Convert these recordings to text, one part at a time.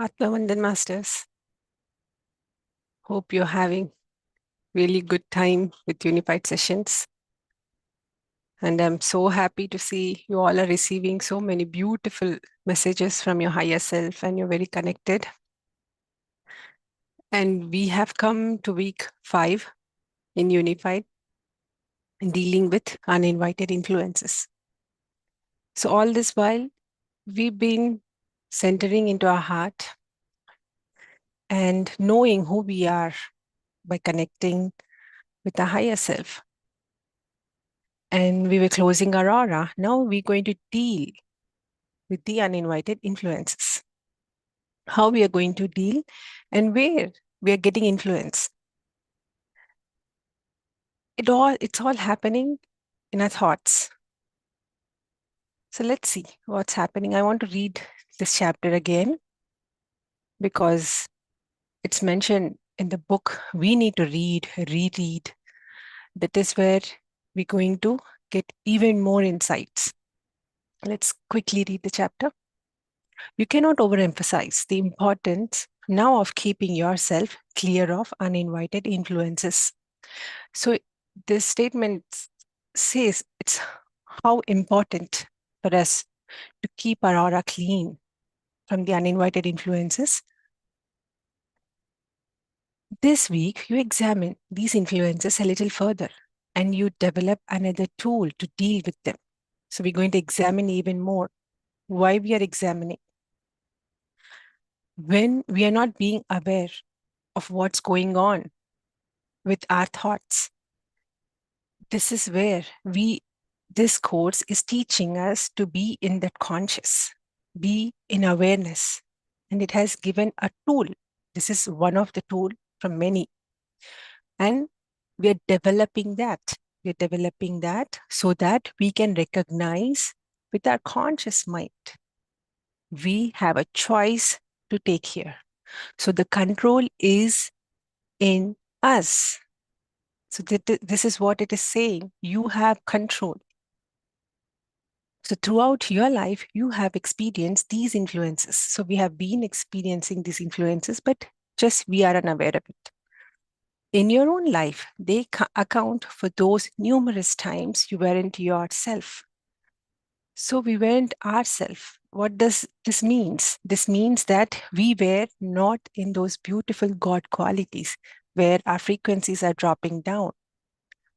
Atmavandan Masters. Hope you're having really good time with Unified sessions. And I'm so happy to see you all are receiving so many beautiful messages from your higher self and you're very connected. And we have come to week 5 in Unified, dealing with uninvited influences. So all this while, we've been centering into our heart and knowing who we are by connecting with the higher self. And we were closing our aura. Now we're going to deal with the uninvited influences. How we are going to deal and where we are getting influence. It's all happening in our thoughts. So let's see what's happening. I want to read this chapter again because it's mentioned in the book. We need to read, reread. That is where we're going to get even more insights. Let's quickly read the chapter. You cannot overemphasize the importance now of keeping yourself clear of uninvited influences. So this statement says it's how important for us to keep our aura clean from the uninvited influences. This week, you examine these influences a little further and you develop another tool to deal with them. So we're going to examine even more why we are examining. When we are not being aware of what's going on with our thoughts, this is where this course is teaching us to be in that conscious, be in awareness. And it has given a tool. This is one of the tools from many. And we are developing that. We're developing that so that we can recognize with our conscious mind. We have a choice to take here. So the control is in us. So this is what it is saying. You have control. So throughout your life, you have experienced these influences. So we have been experiencing these influences, but just we are unaware of it. In your own life, they account for those numerous times you weren't yourself. So we weren't ourselves. What does this mean? This means that we were not in those beautiful God qualities where our frequencies are dropping down.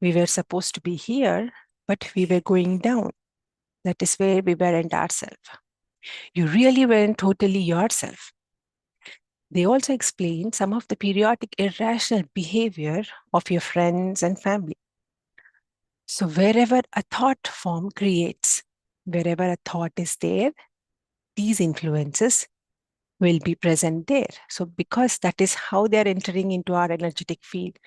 We were supposed to be here, but we were going down. That is where we weren't ourselves. You really weren't totally yourself. They also explain some of the periodic irrational behavior of your friends and family. So wherever a thought form creates, wherever a thought is there, these influences will be present there. So because that is how they're entering into our energetic field.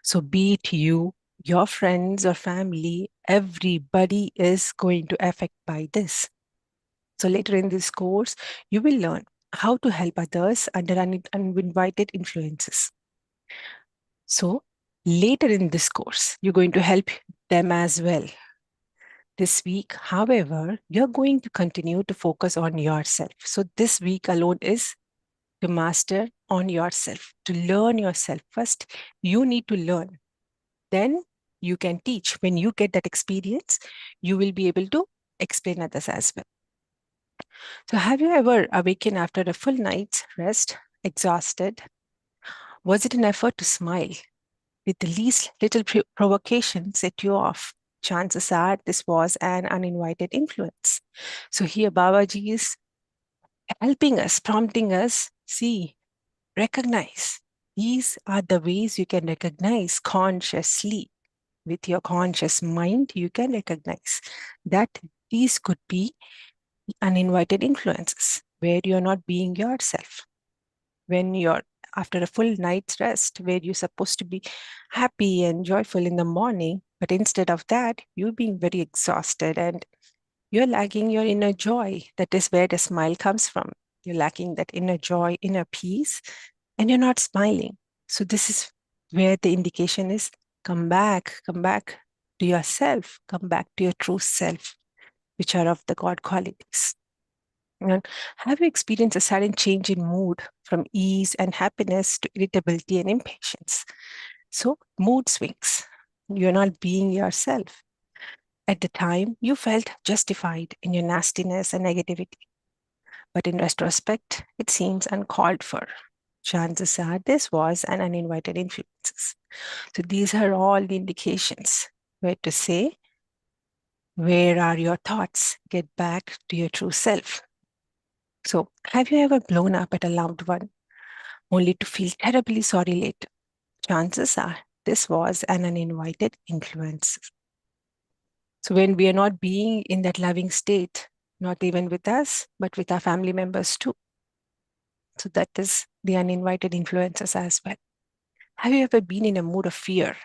So be it you, your friends or family, everybody is going to affect by this. So later in this course, you will learn how to help others under uninvited influences. So later in this course, you're going to help them as well. This week, however, you're going to continue to focus on yourself. So this week alone is to master on yourself, to learn yourself. First, you need to learn. Then you can teach. When you get that experience, you will be able to explain others as well. So have you ever awakened after a full night's rest, exhausted? Was it an effort to smile? Did the least little provocation set you off? Chances are this was an uninvited influence. So here Babaji is helping us, prompting us, see, recognize. These are the ways you can recognize consciously. With your conscious mind, you can recognize that these could be uninvited influences where you're not being yourself. When you're after a full night's rest, where you're supposed to be happy and joyful in the morning, but instead of that, you're being very exhausted and you're lacking your inner joy. That is where the smile comes from. You're lacking that inner joy, inner peace, and you're not smiling. So this is where the indication is come back to yourself, come back to your true self, which are of the God qualities. And have you experienced a sudden change in mood from ease and happiness to irritability and impatience? So, mood swings. You're not being yourself. At the time, you felt justified in your nastiness and negativity. But in retrospect, it seems uncalled for. Chances are this was an uninvited influence. So these are all the indications where to say, where are your thoughts? Get back to your true self. So, have you ever blown up at a loved one only to feel terribly sorry later? Chances are this was an uninvited influence. So, when we are not being in that loving state, not even with us, but with our family members too. So, that is the uninvited influences as well. Have you ever been in a mood of fear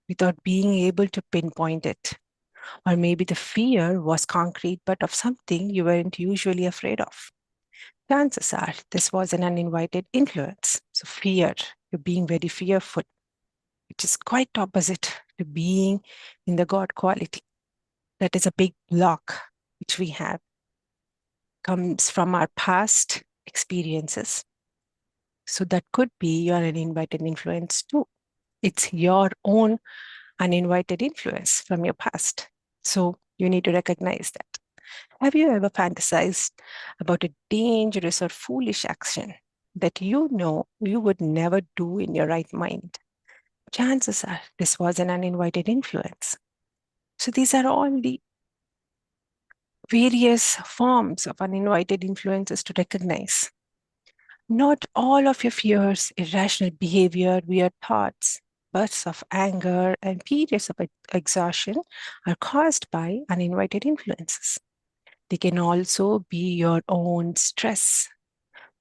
without being able to pinpoint it? Or maybe the fear was concrete, but of something you weren't usually afraid of. Chances are this was an uninvited influence. So, fear, you're being very fearful, which is quite opposite to being in the God quality. That is a big block which we have, comes from our past experiences. So, that could be your uninvited influence too. It's your own uninvited influence from your past. So, you need to recognize that. Have you ever fantasized about a dangerous or foolish action that you know you would never do in your right mind? Chances are this was an uninvited influence. So these are all the various forms of uninvited influences to recognize. Not all of your fears, irrational behavior, weird thoughts, bursts of anger, and periods of exhaustion are caused by uninvited influences. They can also be your own stress,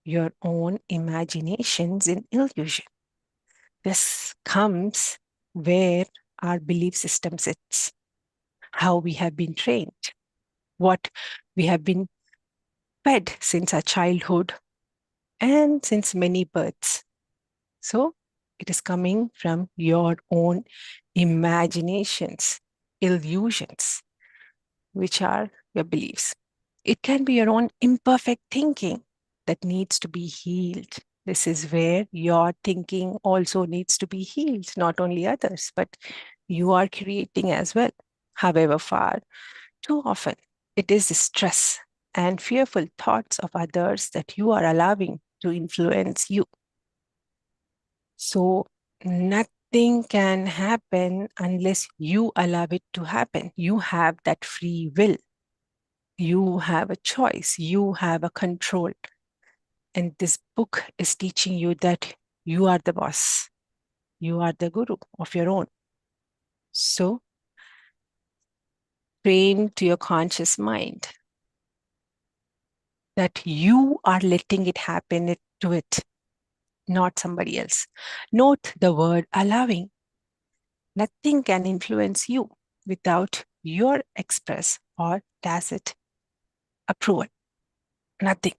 your own imaginations in illusion. This comes where our belief system sits, how we have been trained, what we have been fed since our childhood and since many births. So it is coming from your own imaginations, illusions, which are your beliefs. It can be your own imperfect thinking that needs to be healed. This is where your thinking also needs to be healed, not only others, but you are creating as well. However, far too often, it is the stress and fearful thoughts of others that you are allowing to influence you. So, nothing can happen unless you allow it to happen. You have that free will. You have a choice, you have a control. And this book is teaching you that you are the boss, you are the guru of your own. So, train to your conscious mind that you are letting it happen to it, not somebody else. Note the word allowing. Nothing can influence you without your express or tacit approval. Nothing.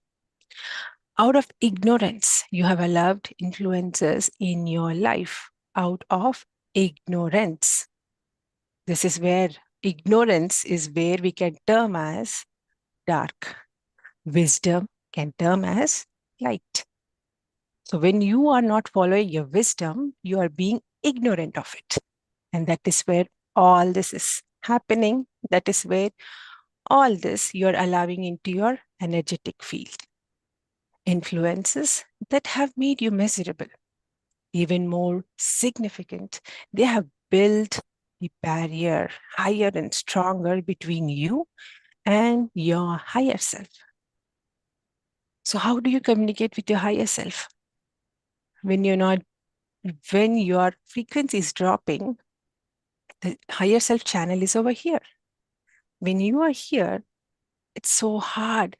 Out of ignorance, you have allowed influences in your life out of ignorance. This is where ignorance is where we can term as dark. Wisdom can term as light. So when you are not following your wisdom, you are being ignorant of it. And that is where all this is happening. That is where all this you're allowing into your energetic field. Influences that have made you miserable, even more significant, they have built the barrier higher and stronger between you and your higher self. So, how do you communicate with your higher self? When you're not, when your frequency is dropping, the higher self channel is over here. When you are here, it's so hard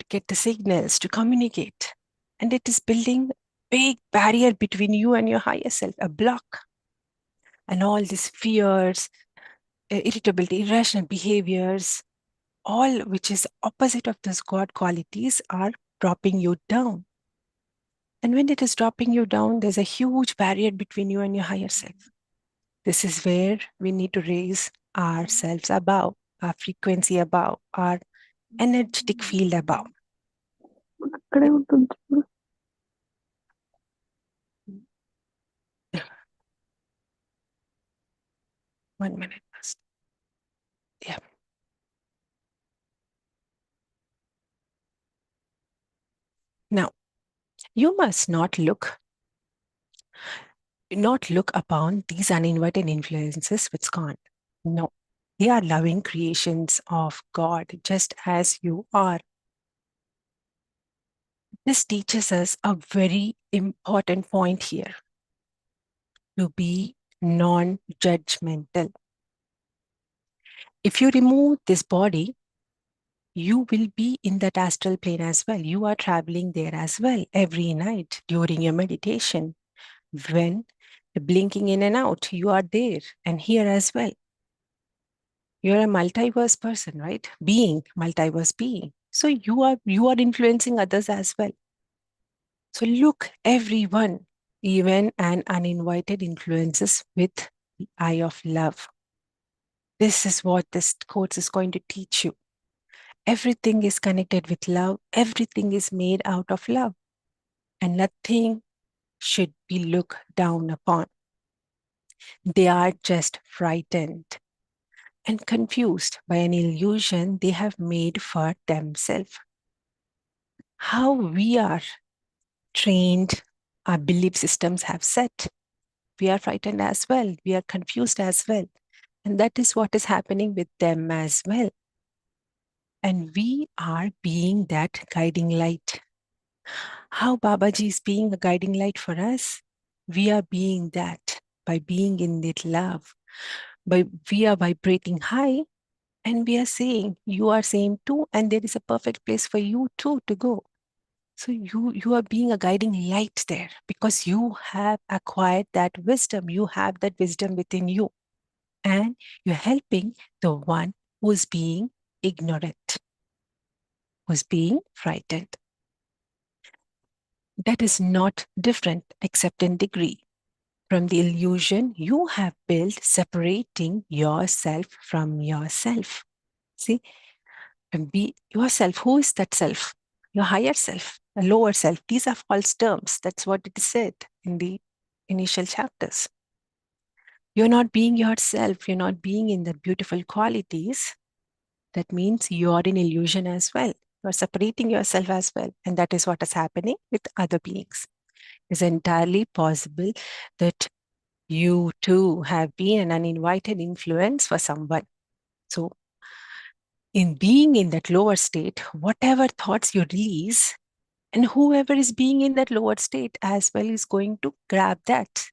to get the signals to communicate. And it is building a big barrier between you and your higher self, a block. And all these fears, irritability, irrational behaviors, all which is opposite of those God qualities are dropping you down. And when it is dropping you down, there's a huge barrier between you and your higher self. This is where we need to raise ourselves above, our frequency above, our energetic field above. అక్కడే ఉంటుంది చూడు. 1 minute first. Yeah. Now, you must not look upon these uninvited influences with scorn. No, they are loving creations of God, just as you are. This teaches us a very important point here, to be non-judgmental. If you remove this body, you will be in that astral plane as well. You are traveling there as well every night during your meditation. When blinking in and out, you are there and here as well. You're a multiverse person, right? Being, multiverse being. So you are influencing others as well. So look, everyone, even an uninvited influences with the eye of love. This is what this course is going to teach you. Everything is connected with love. Everything is made out of love. And nothing should be looked down upon. They are just frightened and confused by an illusion they have made for themselves. How we are trained, our belief systems have set. We are frightened as well. We are confused as well. And that is what is happening with them as well. And we are being that guiding light. How Babaji is being a guiding light for us? We are being that by being in that love. We are vibrating high and we are saying, you are same too, and there is a perfect place for you too to go. So you are being a guiding light there because you have acquired that wisdom. You have that wisdom within you. And you're helping the one who's being ignorant, who's being frightened. That is not different except in degree from the illusion you have built separating yourself from yourself. See, and be yourself. Who is that self? Your higher self, a lower self. These are false terms. That's what it is said in the initial chapters. You're not being yourself. You're not being in the beautiful qualities. That means you are in illusion as well. You're separating yourself as well. And that is what is happening with other beings. It's entirely possible that you too have been an uninvited influence for someone. So in being in that lower state, whatever thoughts you release, and whoever is being in that lower state as well is going to grab that.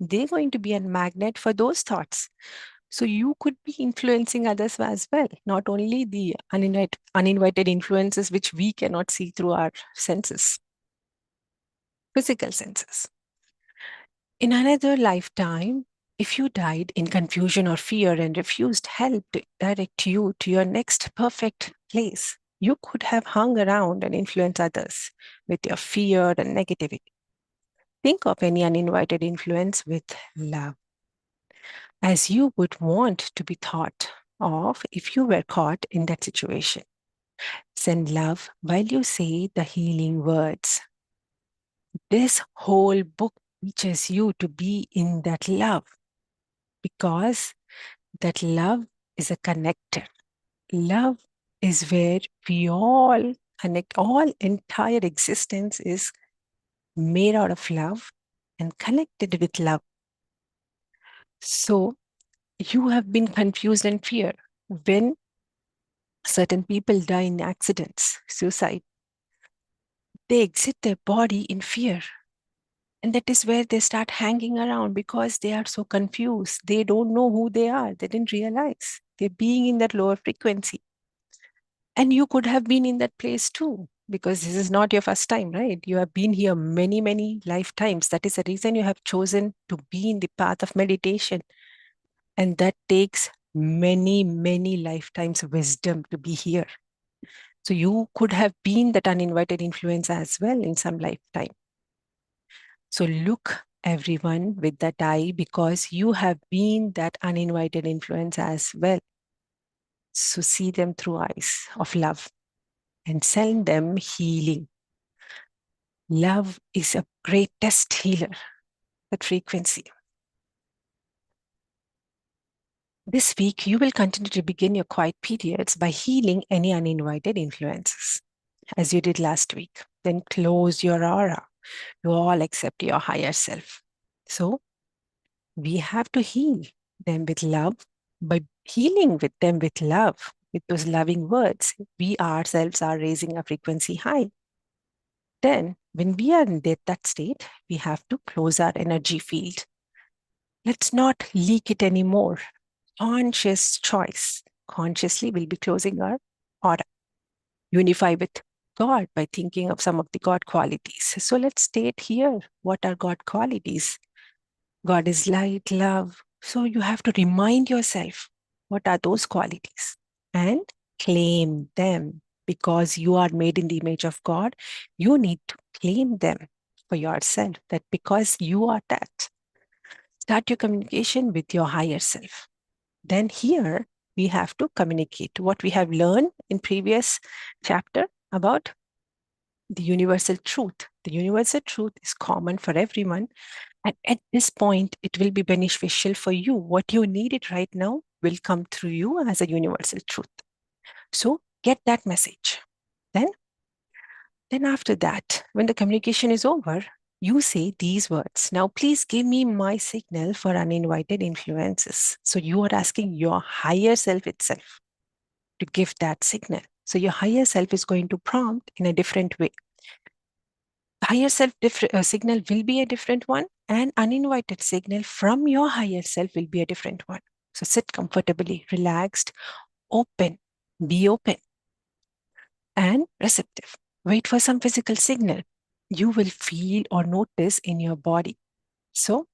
They're going to be a magnet for those thoughts. So you could be influencing others as well, not only the uninvited influences which we cannot see through our senses, physical senses. In another lifetime, if you died in confusion or fear and refused help to direct you to your next perfect place, you could have hung around and influenced others with your fear and negativity. Think of any uninvited influence with love, as you would want to be thought of if you were caught in that situation. Send love while you say the healing words. This whole book teaches you to be in that love because that love is a connector. Love is where we all connect. All entire existence is made out of love and connected with love. So you have been confused and fear when certain people die in accidents, suicide. They exit their body in fear. And that is where they start hanging around because they are so confused. They don't know who they are. They didn't realize they're being in that lower frequency. And you could have been in that place too, because this is not your first time, right? You have been here many, many lifetimes. That is the reason you have chosen to be in the path of meditation. And that takes many, many lifetimes of wisdom to be here. So you could have been that uninvited influence as well in some lifetime. So look, everyone, with that eye because you have been that uninvited influence as well. So see them through eyes of love and send them healing. Love is a greatest healer, that frequency. This week, you will continue to begin your quiet periods by healing any uninvited influences, as you did last week. Then close your aura to all except your higher self. So we have to heal them with love. By healing with them with love, with those loving words, we ourselves are raising a frequency high. Then, when we are in that state, we have to close our energy field. Let's not leak it anymore. Conscious choice. Consciously, we'll be closing our aura. Unify with God by thinking of some of the God qualities. So let's state here what are God qualities. God is light, love. So you have to remind yourself what are those qualities and claim them, because you are made in the image of God. You need to claim them for yourself, that because you are that. Start your communication with your higher self. Then here we have to communicate what we have learned in previous chapter about the universal truth. The universal truth is common for everyone. And at this point, it will be beneficial for you. What you need it right now will come through you as a universal truth. So get that message. Then after that, when the communication is over, you say these words. Now, please give me my signal for uninvited influences. So you are asking your higher self itself to give that signal. So your higher self is going to prompt in a different way. Higher self signal will be a different one, and uninvited signal from your higher self will be a different one. So sit comfortably, relaxed, open, be open and receptive. Wait for some physical signal you will feel or notice in your body. So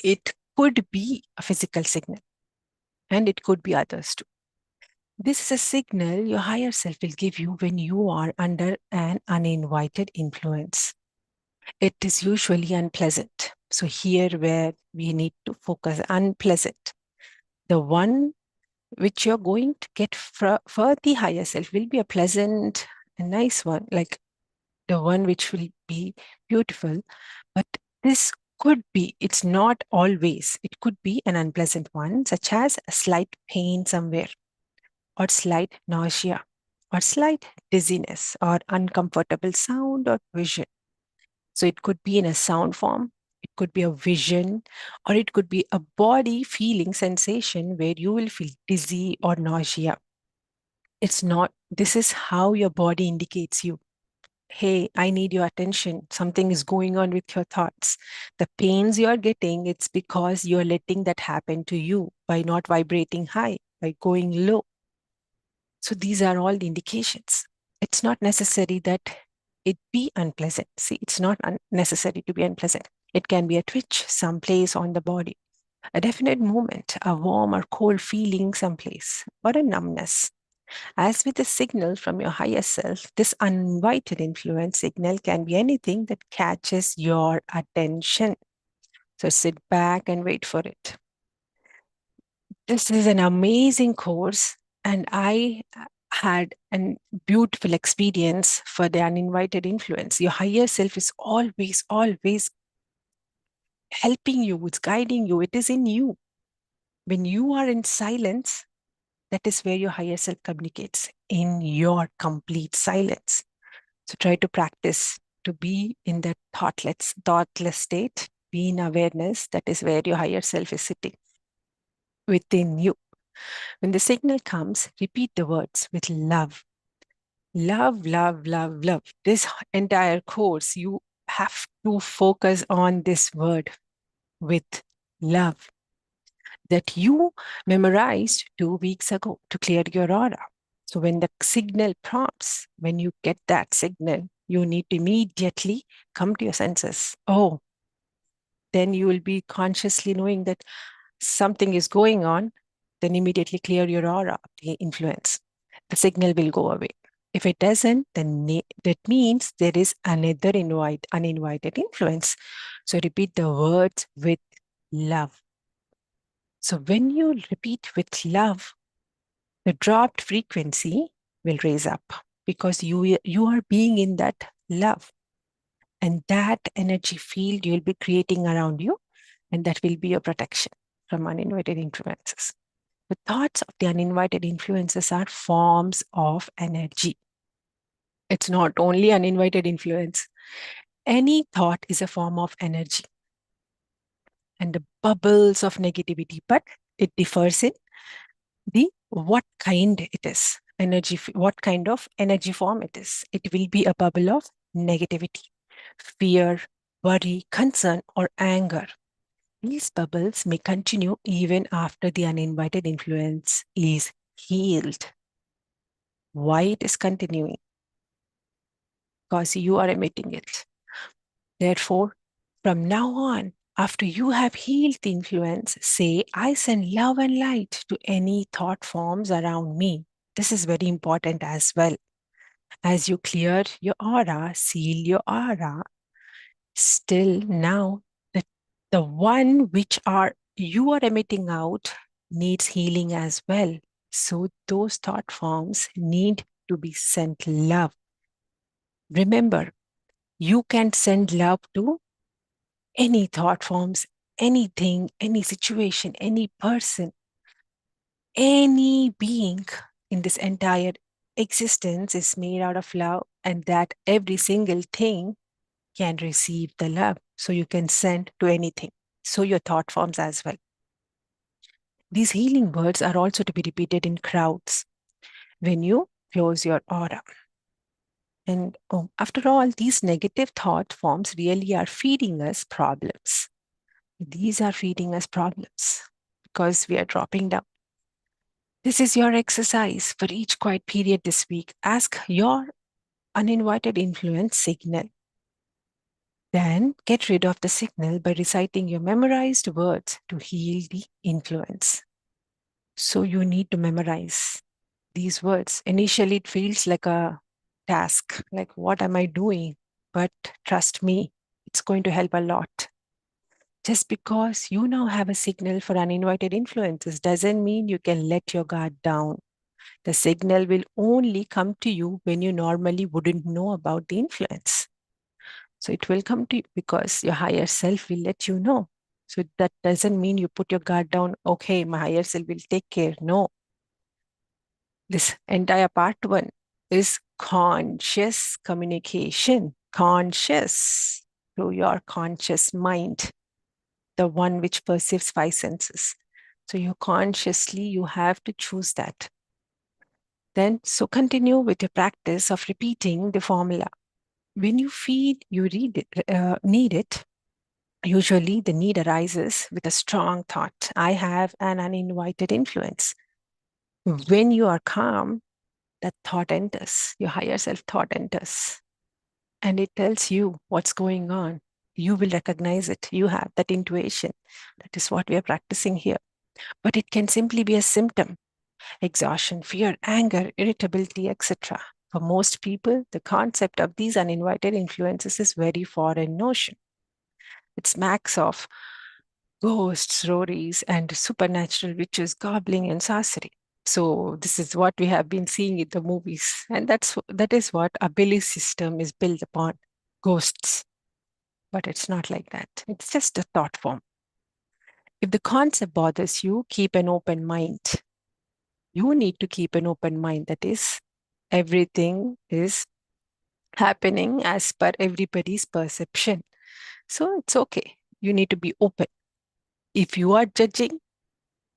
it could be a physical signal and it could be others too. This is a signal your higher self will give you when you are under an uninvited influence. It is usually unpleasant. So here where we need to focus, unpleasant. The one which you're going to get for the higher self will be a pleasant and nice one, like the one which will be beautiful. But this could be, it's not always, it could be an unpleasant one, such as a slight pain somewhere, or slight nausea, or slight dizziness, or uncomfortable sound or vision. So it could be in a sound form, it could be a vision, or it could be a body feeling sensation where you will feel dizzy or nausea. It's not, this is how your body indicates you. Hey, I need your attention. Something is going on with your thoughts. The pains you're getting, it's because you're letting that happen to you by not vibrating high, by going low. So these are all the indications. It's not necessary that it be unpleasant. See, it's not necessary to be unpleasant. It can be a twitch someplace on the body, a definite movement, a warm or cold feeling someplace, or a numbness. As with the signal from your higher self, this uninvited influence signal can be anything that catches your attention. So sit back and wait for it. This is an amazing course, and I had a beautiful experience for the uninvited influence. Your higher self is always, always helping you, it's guiding you, it is in you. When you are in silence, that is where your higher self communicates, in your complete silence. So try to practice to be in that thoughtless state, be in awareness. That is where your higher self is sitting within you. When the signal comes, repeat the words with love. Love, love, love, love. This entire course, you have to focus on this word with love that you memorized 2 weeks ago to clear your aura. So when the signal prompts, when you get that signal, you need to immediately come to your senses. Oh, then you will be consciously knowing that something is going on, then immediately clear your aura of the influence. The signal will go away. If it doesn't, then that means there is another uninvited influence. So repeat the words with love. So when you repeat with love, the dropped frequency will raise up because you are being in that love. And that energy field you'll be creating around you, and that will be your protection from uninvited influences. The thoughts of the uninvited influences are forms of energy. It's not only uninvited influence. Any thought is a form of energy and the bubbles of negativity, but it differs in the what kind it is, energy, what kind of energy form it is. It will be a bubble of negativity, fear, worry, concern, or anger. These bubbles may continue even after the uninvited influence is healed. Why it is continuing? Because you are emitting it. Therefore, from now on, after you have healed the influence, say, I send love and light to any thought forms around me. This is very important as well. As you clear your aura, seal your aura, still now the one which you are emitting out needs healing as well. So those thought forms need to be sent love. Remember, you can send love to any thought forms, anything, any situation, any person, any being in this entire existence is made out of love, and that every single thing can receive the love. So you can send to anything. So your thought forms as well. These healing words are also to be repeated in crowds when you close your aura. And after all, these negative thought forms really are feeding us problems. These are feeding us problems because we are dropping down. This is your exercise for each quiet period this week. Ask your uninvited influence signal. Then get rid of the signal by reciting your memorized words to heal the influence. So you need to memorize these words. Initially, it feels like a task, like, what am I doing? But trust me, it's going to help a lot. Just because you now have a signal for uninvited influences doesn't mean you can let your guard down. The signal will only come to you when you normally wouldn't know about the influence. So it will come to you because your higher self will let you know. So that doesn't mean you put your guard down, okay, my higher self will take care. No. This entire part one is conscious communication, conscious through your conscious mind, the one which perceives five senses. So you consciously, you have to choose that. Then, so continue with your practice of repeating the formula. When you feel you need it, usually the need arises with a strong thought. I have an uninvited influence. When you are calm, that thought enters, your higher self thought enters, and it tells you what's going on. You will recognize it. You have that intuition. That is what we are practicing here. But it can simply be a symptom: exhaustion, fear, anger, irritability, etc. For most people, the concept of these uninvited influences is very foreign notion. It smacks of ghosts, stories, and supernatural witches, gobbling, and sorcery. So this is what we have been seeing in the movies, and that is what our belief system is built upon: ghosts. But it's not like that. It's just a thought form. If the concept bothers you, keep an open mind. You need to keep an open mind. That is, everything is happening as per everybody's perception. So it's okay. You need to be open. If you are judging,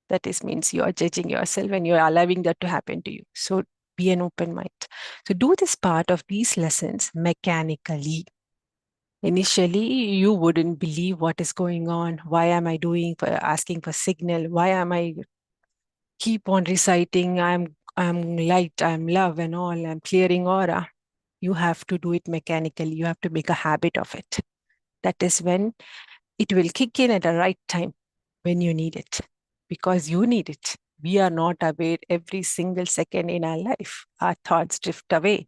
that is means you are judging yourself and you're allowing that to happen to you. So be an open mind. So do this part of these lessons mechanically. Initially, you wouldn't believe what is going on. Why am I asking for signal? Why am I keep on reciting, I'm light, I'm love and all, I'm clearing aura? You have to do it mechanically. You have to make a habit of it. That is when it will kick in at the right time, when you need it, because you need it. We are not aware every single second in our life. Our thoughts drift away.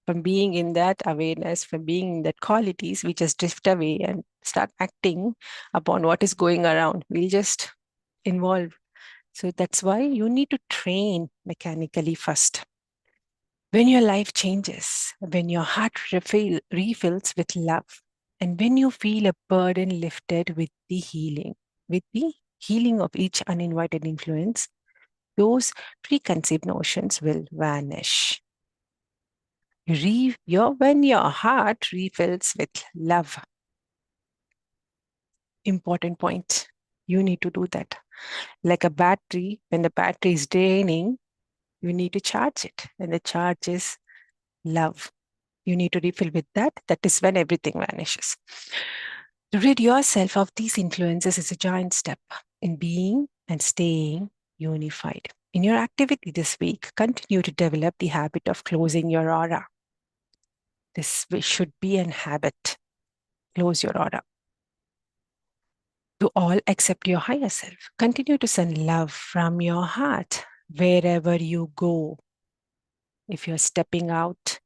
From being in that awareness, from being in that qualities, we just drift away and start acting upon what is going around. We'll just involve. So that's why you need to train mechanically first. When your life changes, when your heart refills with love, and when you feel a burden lifted with the healing of each uninvited influence, those preconceived notions will vanish. When your heart refills with love, important point, you need to do that. Like a battery, when the battery is draining, you need to charge it. And the charge is love. You need to refill with that. That is when everything vanishes. To rid yourself of these influences is a giant step in being and staying unified. In your activity this week, continue to develop the habit of closing your aura. This should be an habit. Close your aura to all except your higher self. Continue to send love from your heart wherever you go. If you're stepping out,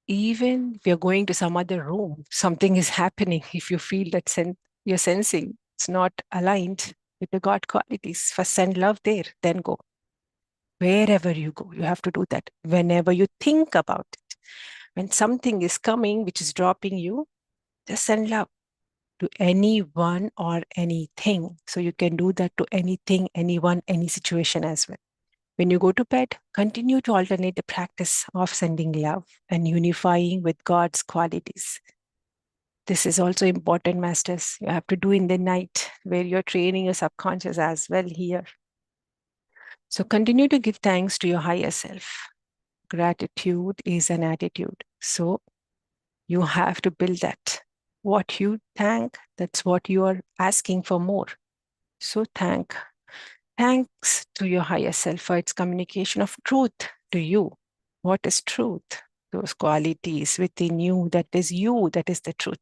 even if you're going to some other room, something is happening. If you feel that you're sensing it's not aligned with the God qualities, first send love there, then go. Wherever you go, you have to do that. Whenever you think about it, when something is coming which is dropping you, just send love to anyone or anything. So you can do that to anything, anyone, any situation as well. When you go to bed, continue to alternate the practice of sending love and unifying with God's qualities. This is also important, masters. You have to do in the night where you're training your subconscious as well here. So continue to give thanks to your higher self. Gratitude is an attitude. So you have to build that. What you thank, that's what you are asking for more. So thanks to your higher self for its communication of truth to you. What is truth? Those qualities within you, that is the truth.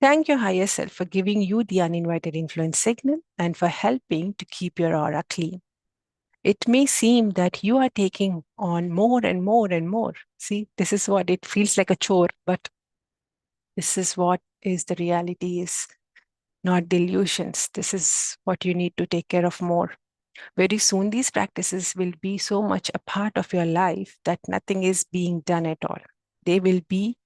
Thank your higher self for giving you the uninvited influence signal and for helping to keep your aura clean. It may seem that you are taking on more and more and more. See, this is what it feels like a chore, but this is what is the reality is, not delusions. This is what you need to take care of more. Very soon, these practices will be so much a part of your life that nothing is being done at all. They will be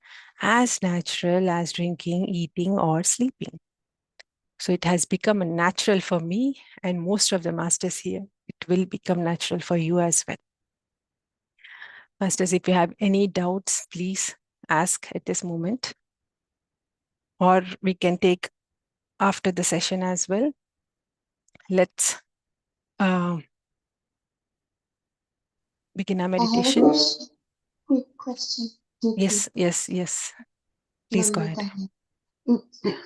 as natural as drinking, eating, or sleeping. So it has become a natural for me and most of the masters here. It will become natural for you as well. Masters, if you have any doubts, please ask at this moment. Or we can take after the session as well. Let's begin our meditation. I have a quick question. Keerthi. Yes. Please go ahead.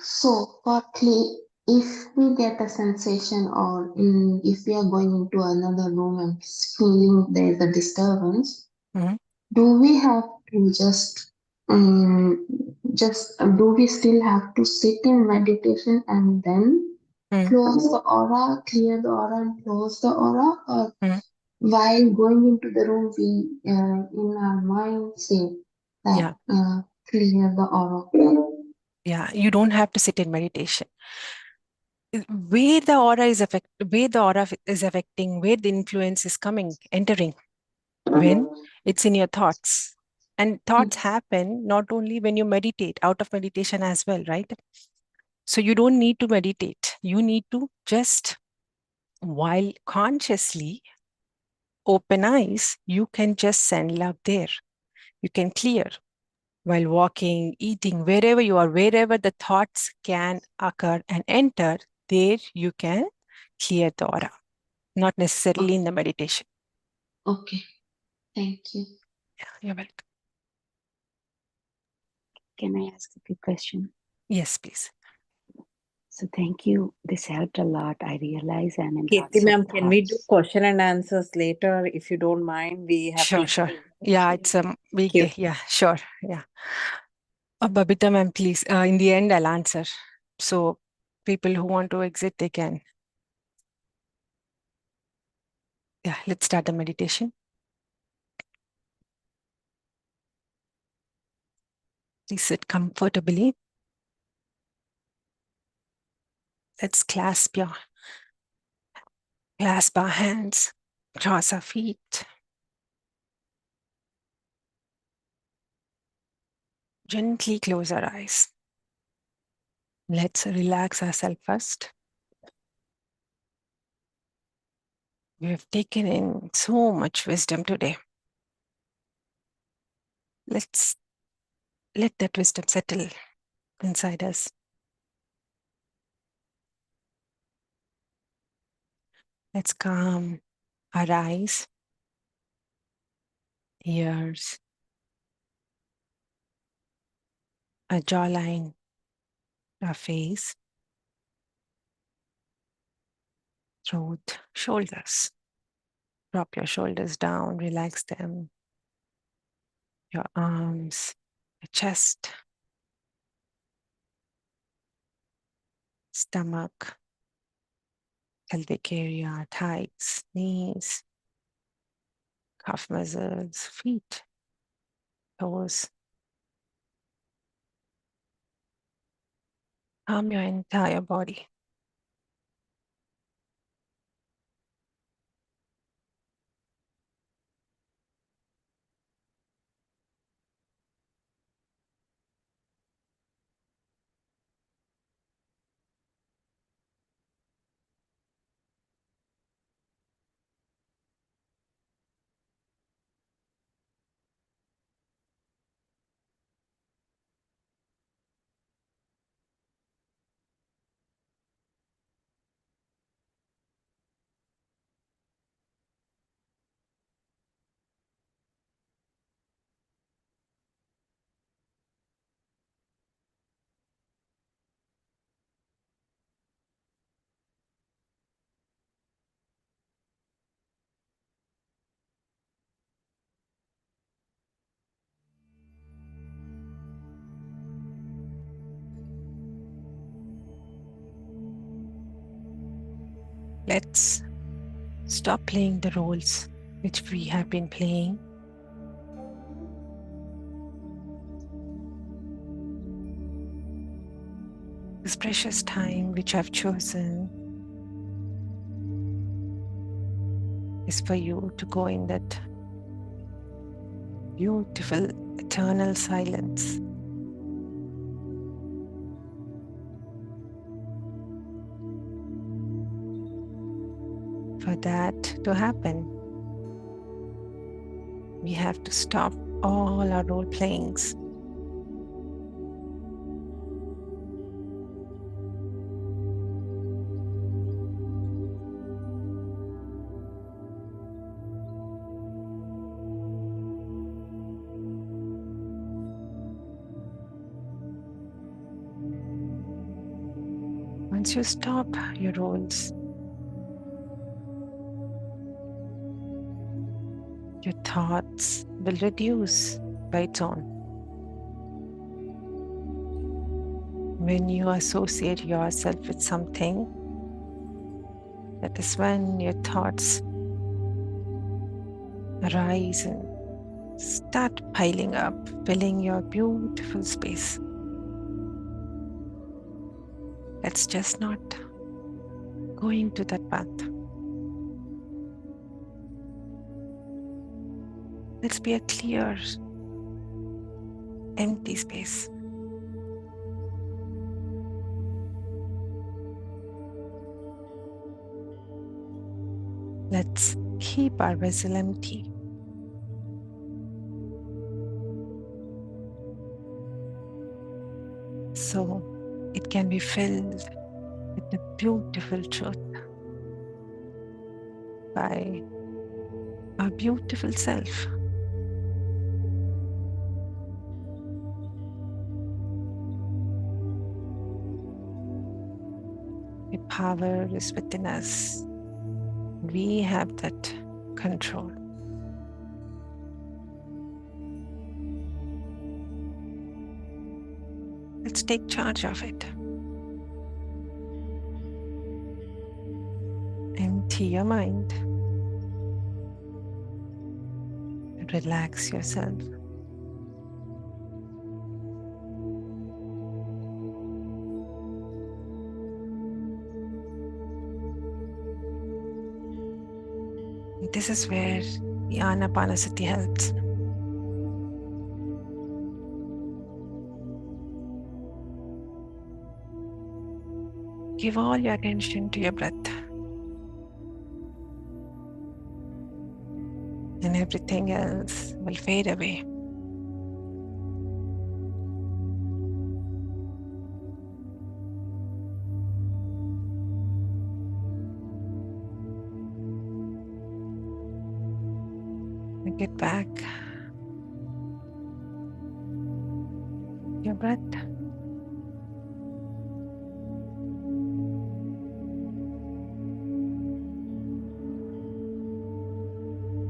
So, partly, if we get a sensation or if we are going into another room and feeling there is a disturbance, Mm-hmm. do we have to do we still have to sit in meditation and then Mm-hmm. close the aura, clear the aura and close the aura, or Mm-hmm. while going into the room, we in our mind say that Yeah. clear the aura. Yeah, you don't have to sit in meditation. Where the aura is affecting, where the influence is coming, entering, when it's in your thoughts. And thoughts happen not only when you meditate, out of meditation as well, right? So you don't need to meditate. You need to just, while consciously open eyes, you can just send love there. You can clear while walking, eating, wherever you are, wherever the thoughts can occur and enter, there you can clear the aura, not necessarily in the meditation. Okay, thank you. Yeah, you're welcome. Can I ask a quick question? Yes, please. So thank you. This helped a lot. I realize I'm in Keerthi lots of ma'am, can we do thoughts. question and answers later if you don't mind? We have Sure. Yeah, it's a weekday. Yeah, sure. Yeah. Babita ma'am, please. In the end, I'll answer. So people who want to exit, they can. Yeah, let's start the meditation. Please sit comfortably. Let's clasp our hands, cross our feet. gently close our eyes. Let's relax ourselves first. We have taken in so much wisdom today. Let's let that wisdom settle inside us. Let's calm our eyes, ears, our jawline, our face, throat, shoulders. Drop your shoulders down, relax them. Your arms, your chest, stomach, pelvic area, thighs, knees, calf muscles, feet, toes. Calm your entire body. Let's stop playing the roles which we have been playing. This precious time which I've chosen is for you to go in that beautiful eternal silence. For that to happen, we have to stop all our role playings. Once you stop your roles, your thoughts will reduce by its own. When you associate yourself with something, that is when your thoughts arise and start piling up, filling your beautiful space. Let's just not go into that path. Let's be a clear, empty space. Let's keep our vessel empty. So it can be filled with the beautiful truth by our beautiful self. The power is within us. We have that control. Let's take charge of it. Empty your mind. Relax yourself. This is where the Anapanasati helps. Give all your attention to your breath. And everything else will fade away. And get back your breath.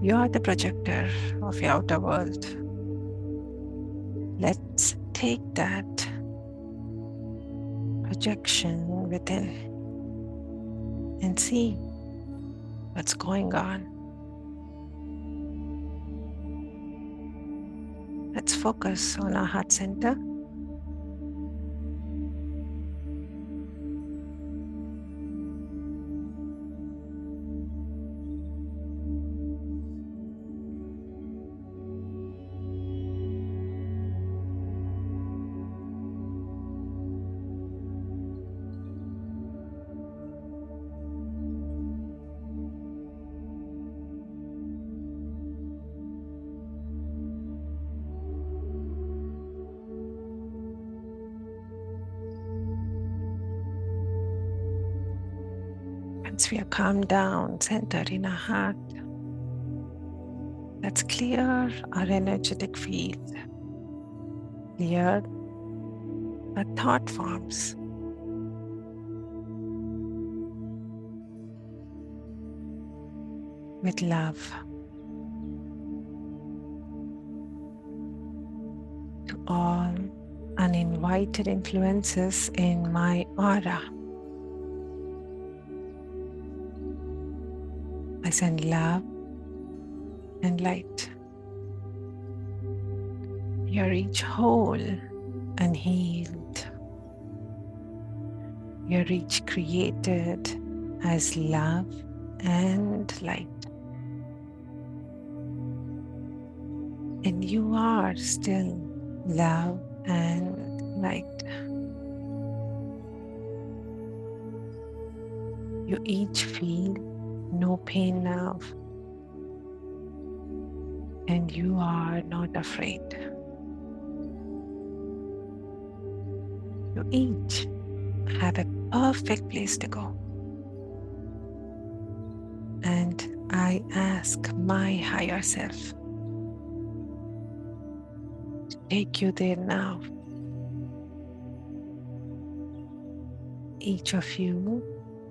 You are the projector of your outer world. Let's take that projection within and see what's going on. Let's focus on our heart center. Once we are calmed down, centered in our heart, let's clear our energetic field, clear our thought forms. With love to all uninvited influences in my aura. I send love and light. You're each whole and healed. You're each created as love and light. And you are still love and light. You each feel no pain now. And you are not afraid. You each have a perfect place to go. And I ask my higher self to take you there now. Each of you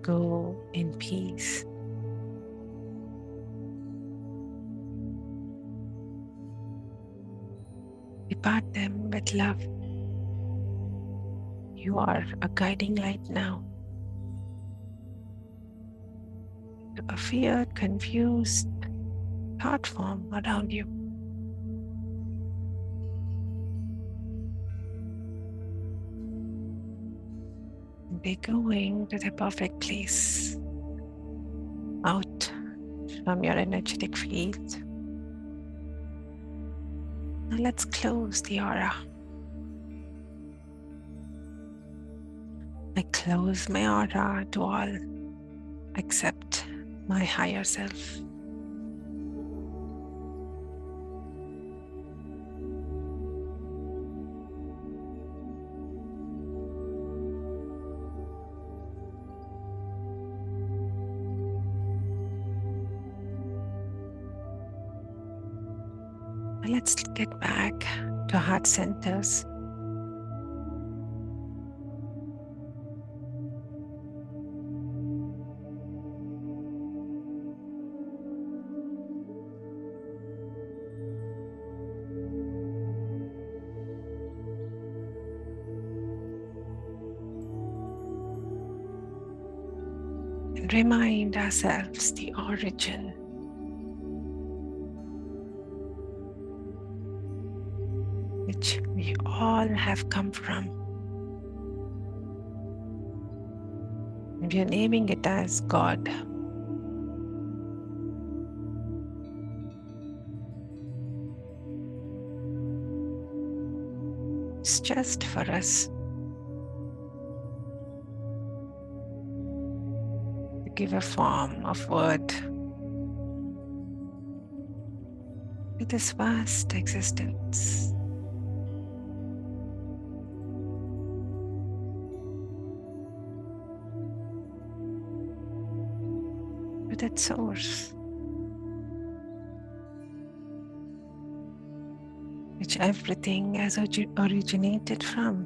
go in peace. Depart them with love. You are a guiding light now to a feared, confused thought form around you. They're going to the perfect place out from your energetic field. Now let's close the aura. I close my aura to all except my higher self. Let's get back to heart centers. And remind ourselves the origin. Which we all have come from. And we are naming it as God. It's just for us give a form of word to this vast existence. To that source, which everything has originated from.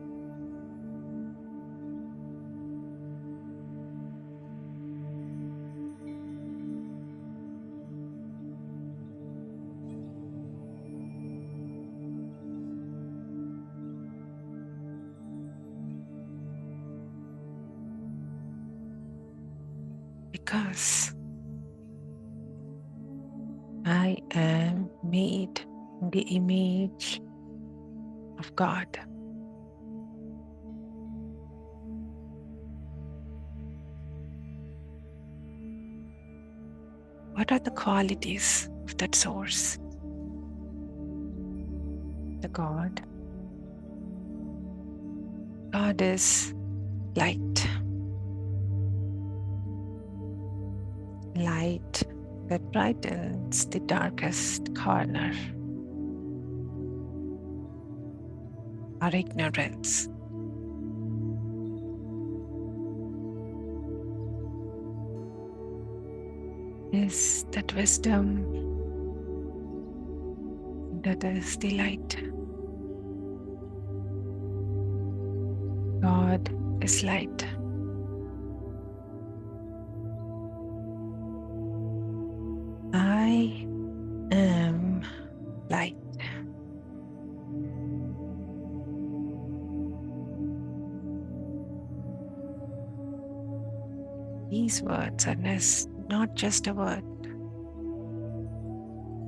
Because I am made in the image of God. What are the qualities of that source? The God. God is light. Light that brightens the darkest corner, our ignorance. Is that wisdom that is the light. God is light. I am light. These words are not just a word.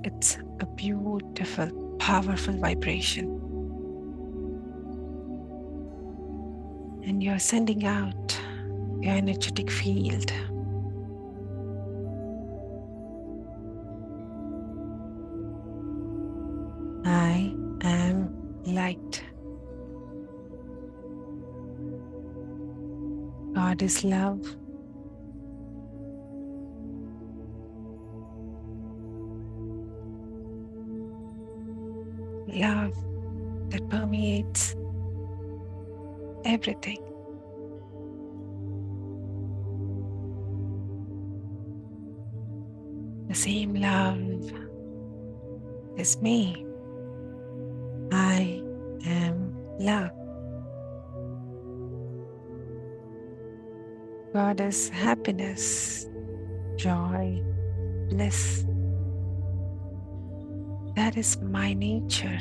It's a beautiful, powerful vibration. And you're sending out your energetic field. I am light. God is love. Love that permeates everything. The same love as me. I am love. God is happiness, joy, bliss. That is my nature.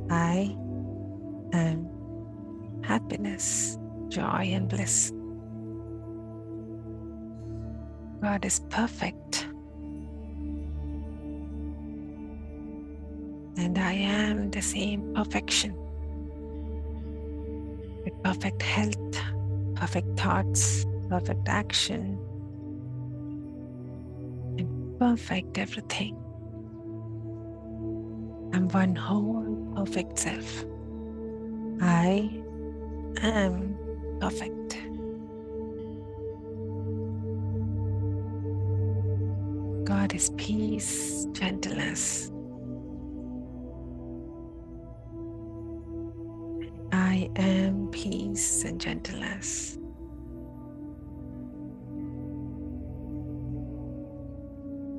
I am happiness, joy, and bliss. God is perfect. And I am the same perfection. With perfect health, perfect thoughts, perfect action, and perfect everything. I'm one whole perfect self. I am perfect. God is peace, gentleness. I am peace and gentleness.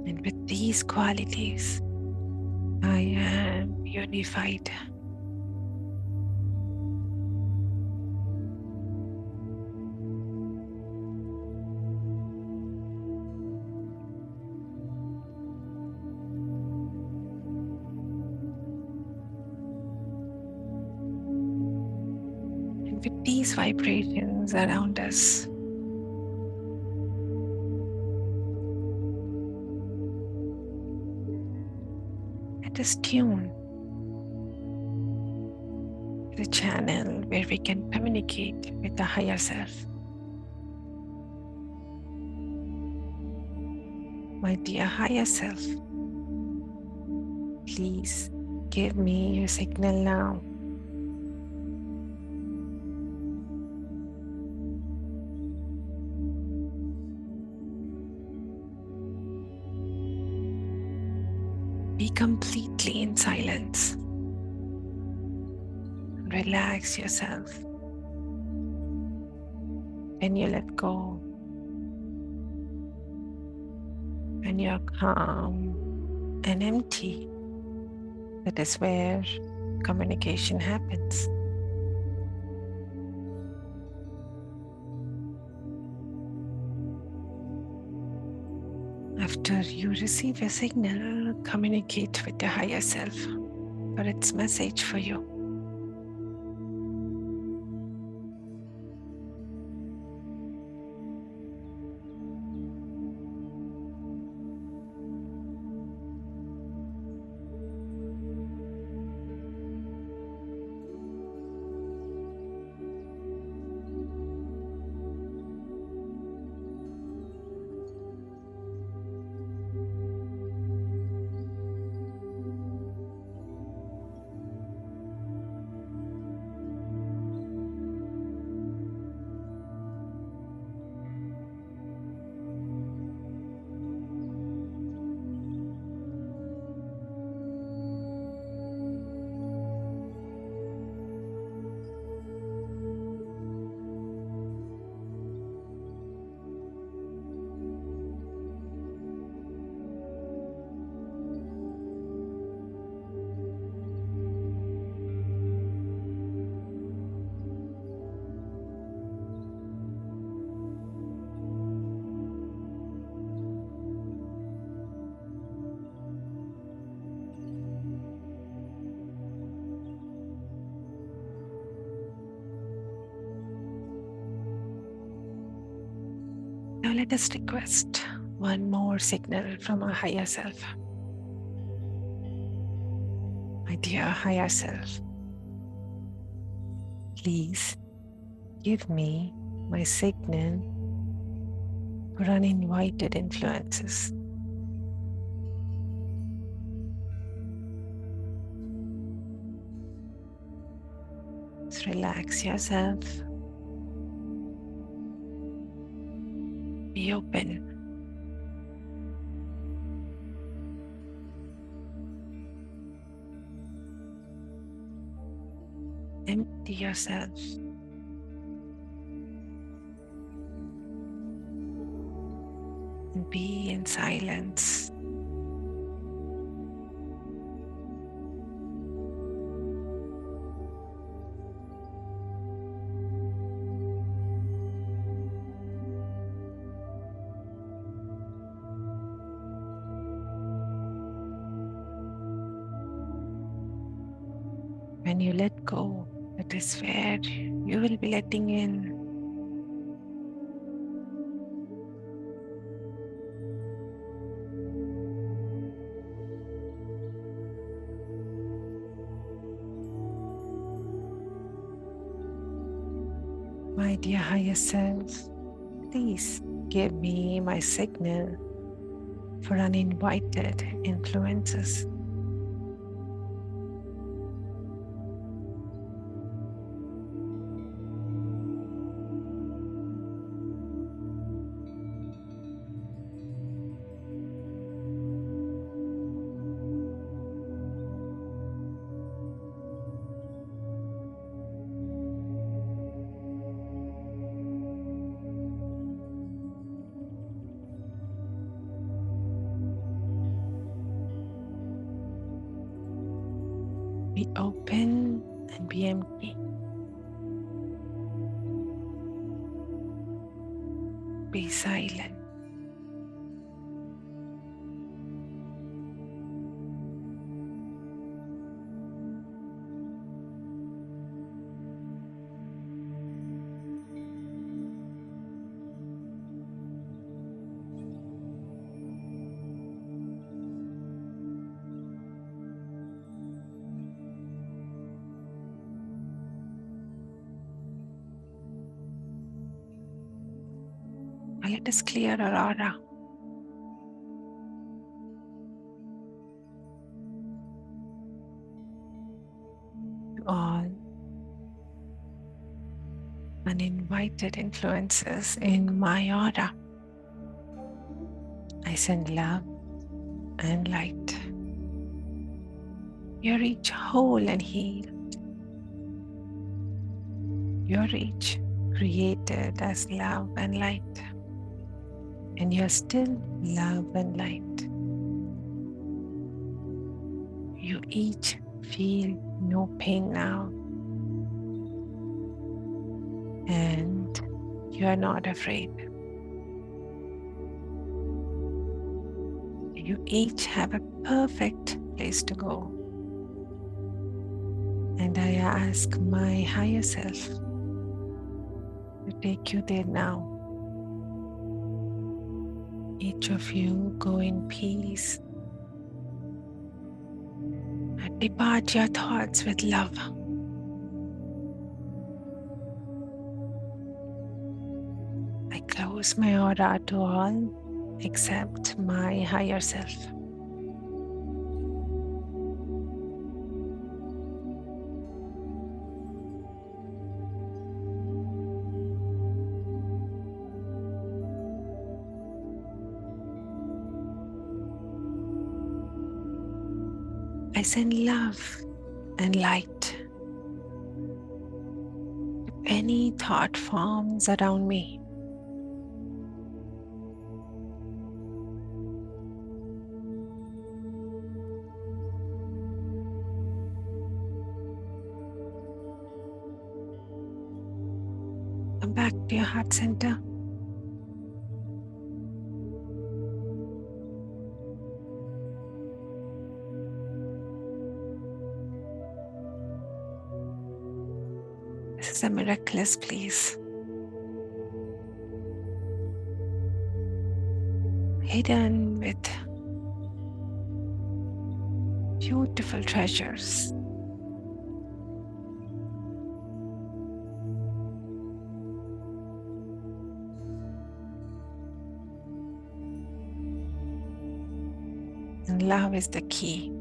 And with these qualities, I am unified. And with these vibrations around us, let us tune the channel where we can communicate with the higher self. My dear higher self, please give me your signal now. Be completely in silence. Relax yourself. When you let go, when you're calm and empty, that is where communication happens. After you receive a signal, communicate with your higher self for its message for you. Now let us request one more signal from our higher self. My dear higher self, please give me my signal for uninvited influences. Just relax yourself. Be open. Empty yourself. And be in silence. When you let go, that is where you will be letting in my dear higher self. Please give me my signal for uninvited influences. Be open and be empty. Be silent. Now let us clear our aura. To all uninvited influences in my aura, I send love and light. You're each whole and healed. You're each created as love and light. And you're still love and light. You each feel no pain now. And you are not afraid. You each have a perfect place to go. And I ask my higher self to take you there now. Each of you go in peace. And depart your thoughts with love. I close my aura to all except my higher self. I send love and light to any thought forms around me. Come back to your heart center. This is a miraculous place, hidden with beautiful treasures. And love is the key.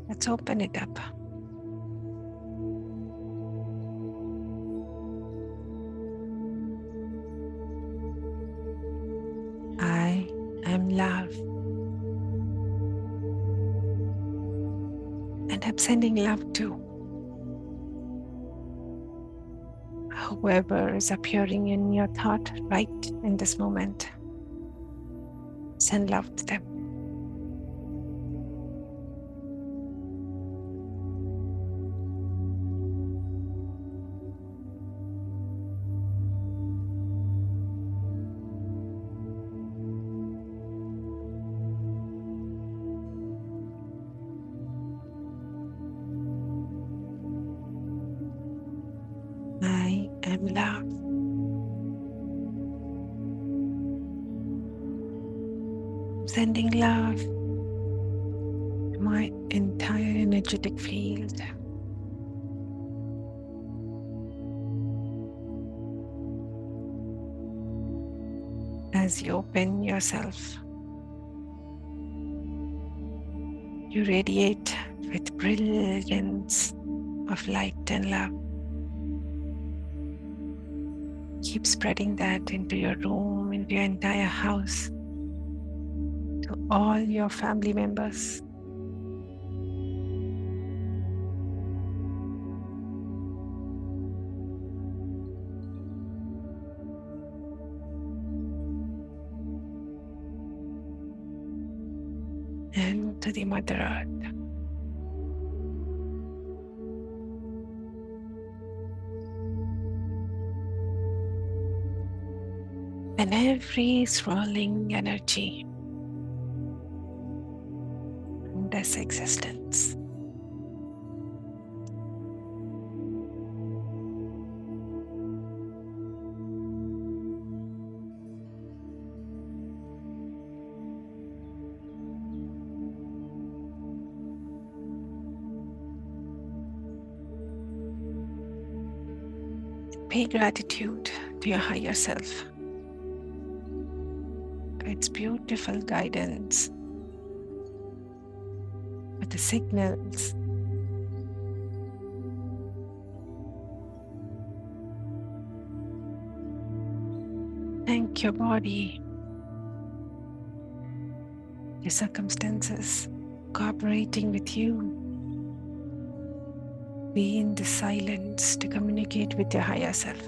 Let's open it up. I am love. And I'm sending love to whoever is appearing in your thought right in this moment. Send love to them. I am love. Sending love to my entire energetic field. As you open yourself, you radiate with brilliance of light and love. Keep spreading that into your room, into your entire house, to all your family members. And to the Mother Earth. And every swirling energy in this existence. Pay gratitude to your higher self. Its beautiful guidance with the signals Thank your body, your circumstances cooperating with you. Be in the silence to communicate with your higher self.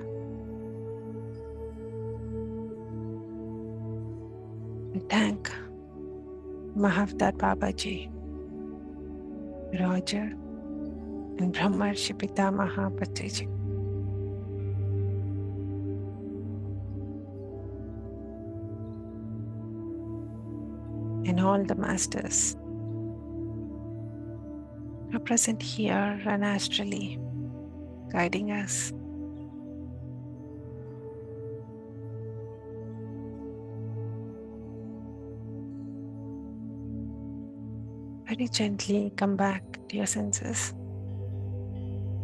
And thank Mahavdar Babaji, Roger, and Brahmarshi Pitamaha Patriji. And all the masters are present here and astrally guiding us. Very gently come back to your senses,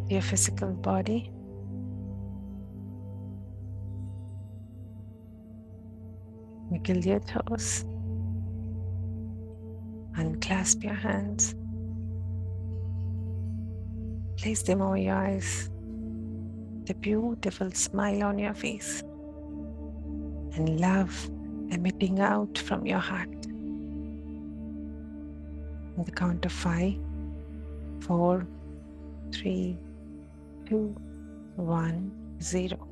to your physical body. Wiggle your toes. Unclasp your hands. Place them over your eyes. The beautiful smile on your face. And love emitting out from your heart. On the count of 5, 4, 3, 2, 1, 0.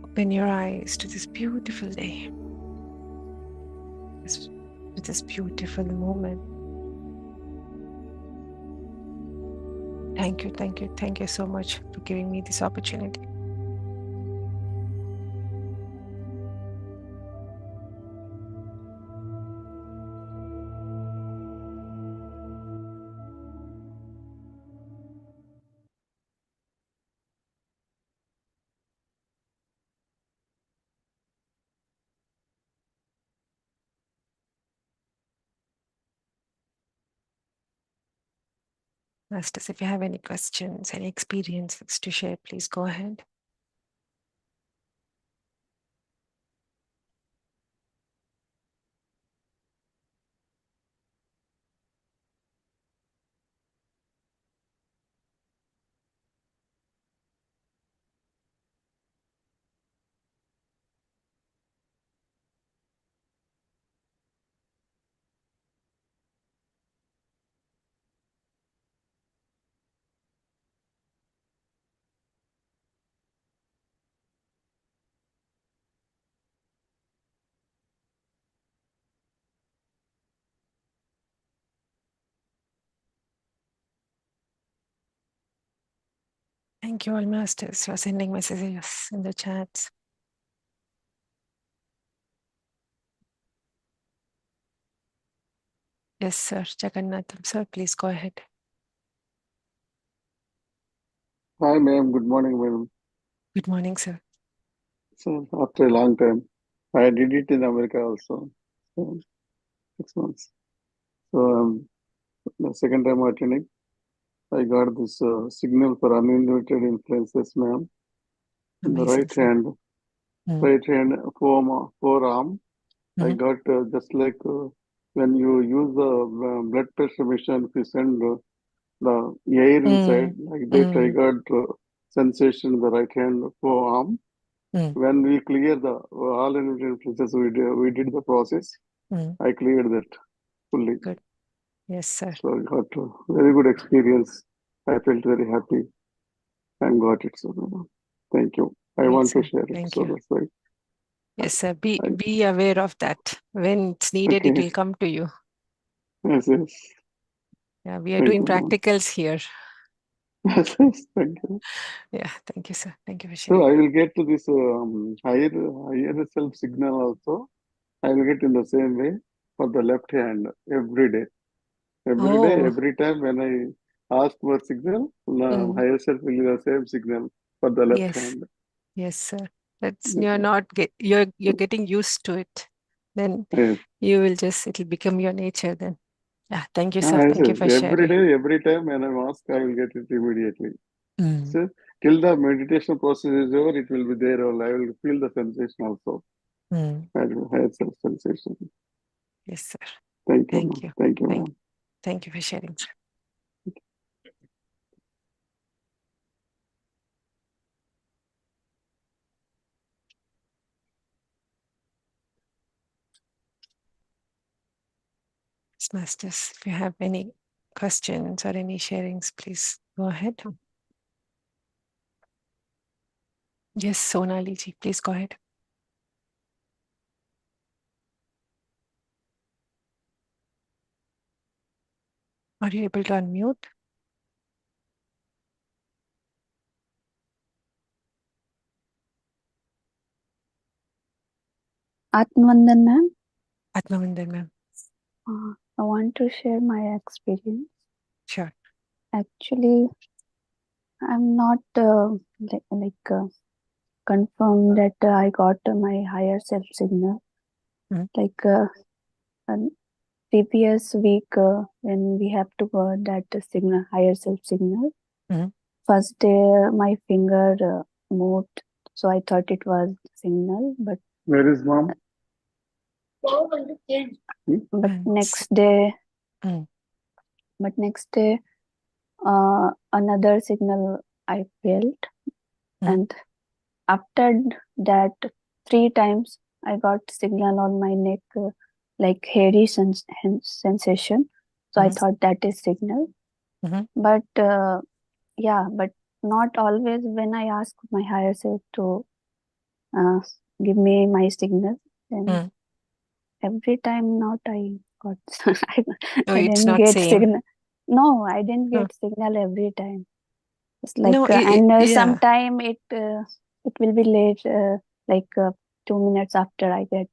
Open your eyes to this beautiful day, to this beautiful moment. Thank you, thank you, thank you so much for giving me this opportunity. Masters, if you have any questions, any experiences to share, please go ahead. Thank you all, Masters, for sending messages in the chats. Yes, sir. Jagannatham, sir, please go ahead. Hi, ma'am. Good morning, ma'am. Good morning, sir. So after a long time, I did it in America also. So 6 months. So the second time attending, I got this signal for uninvited influences, ma'am. In the Amazing, right sir. hand, forearm, I got just like when you use the blood pressure machine, if you send the air inside, like that, I got sensation in the right hand forearm. When we clear the all influences, we did the process. I cleared that fully. Good. Yes, sir. So I got a very good experience. I felt very happy and got it. So thank you. I Great, want to sir. share it. Thank So you. that's why. Yes, sir. Be aware of that. When it's needed, it Okay. will come to you. Yes, yes. Yeah, we are Thank doing you, ma'am. practicals here. Yes, yes. Thank you. Yeah, thank you, sir. Thank you for So sharing. I will get to this higher self signal also. I will get in the same way for the left hand every day. Every day, Oh, every time when I ask for signal, higher self will give the same signal for the left yes. hand. Yes, sir. That's Yes, you're getting used to it. Then yes. you will just, it'll become your nature then. Yeah, thank you, sir. Yes, Thank you yes. for Every sharing. day, every time when I ask, I will get it immediately. So till the meditation process is over, it will be there. Or I will feel the sensation also. I will have self sensation. Yes, sir. Thank you, Thank ma'am. you. Thank you, Thank, ma'am. thank you for sharing, sir. Yes, Masters, if you have any questions or any sharings, please go ahead. Yes, Sonali ji, please go ahead. Are you able to unmute? Atmandan ma'am. Atmavandan ma'am. I want to share my experience. Sure. Actually, I'm not confirmed that I got my higher self signal. Like previous week when we have to go that signal, higher self signal. First day my finger moved, so I thought it was signal, but Where is mom? But next day, another signal I felt, and after that 3 times I got signal on my neck, like hairy sensation. So I thought that is signal. But but not always when I ask my higher self to give me my signal. Then every time not I got I it's didn't not get same. signal. No, I didn't get signal every time. It's like No, and yeah. sometime it will be late, 2 minutes after I get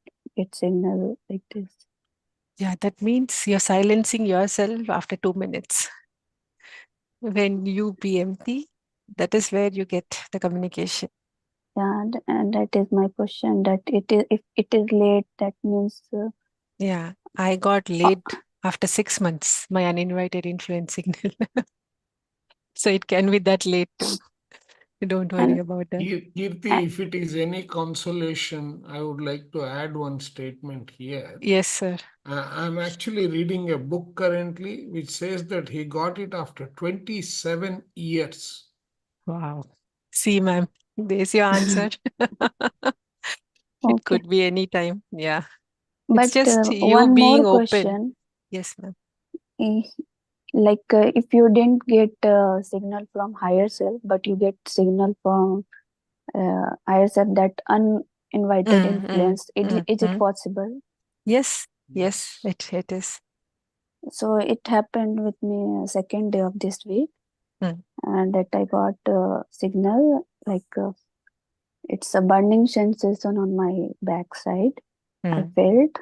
signal like this. Yeah, that means you're silencing yourself after 2 minutes. When you be empty, that is where you get the communication. Yeah, and that is my question. That it is, if it is late, that means. Yeah, I got late after 6 months, my uninvited influence signal. So it can be that late too. Don't worry about that. Keerthi, if it is any consolation, I would like to add one statement here. Yes, sir. I'm actually reading a book currently which says that he got it after 27 years. Wow. See, ma'am, there's your answer. It could be any time. Yeah. But it's just you one being more open. question. Yes, ma'am. If you didn't get signal from higher self, but you get signal from higher self, that uninvited influence, is it possible? Yes, it is. So it happened with me second day of this week, and that I got signal it's a burning sensation on my backside. I felt.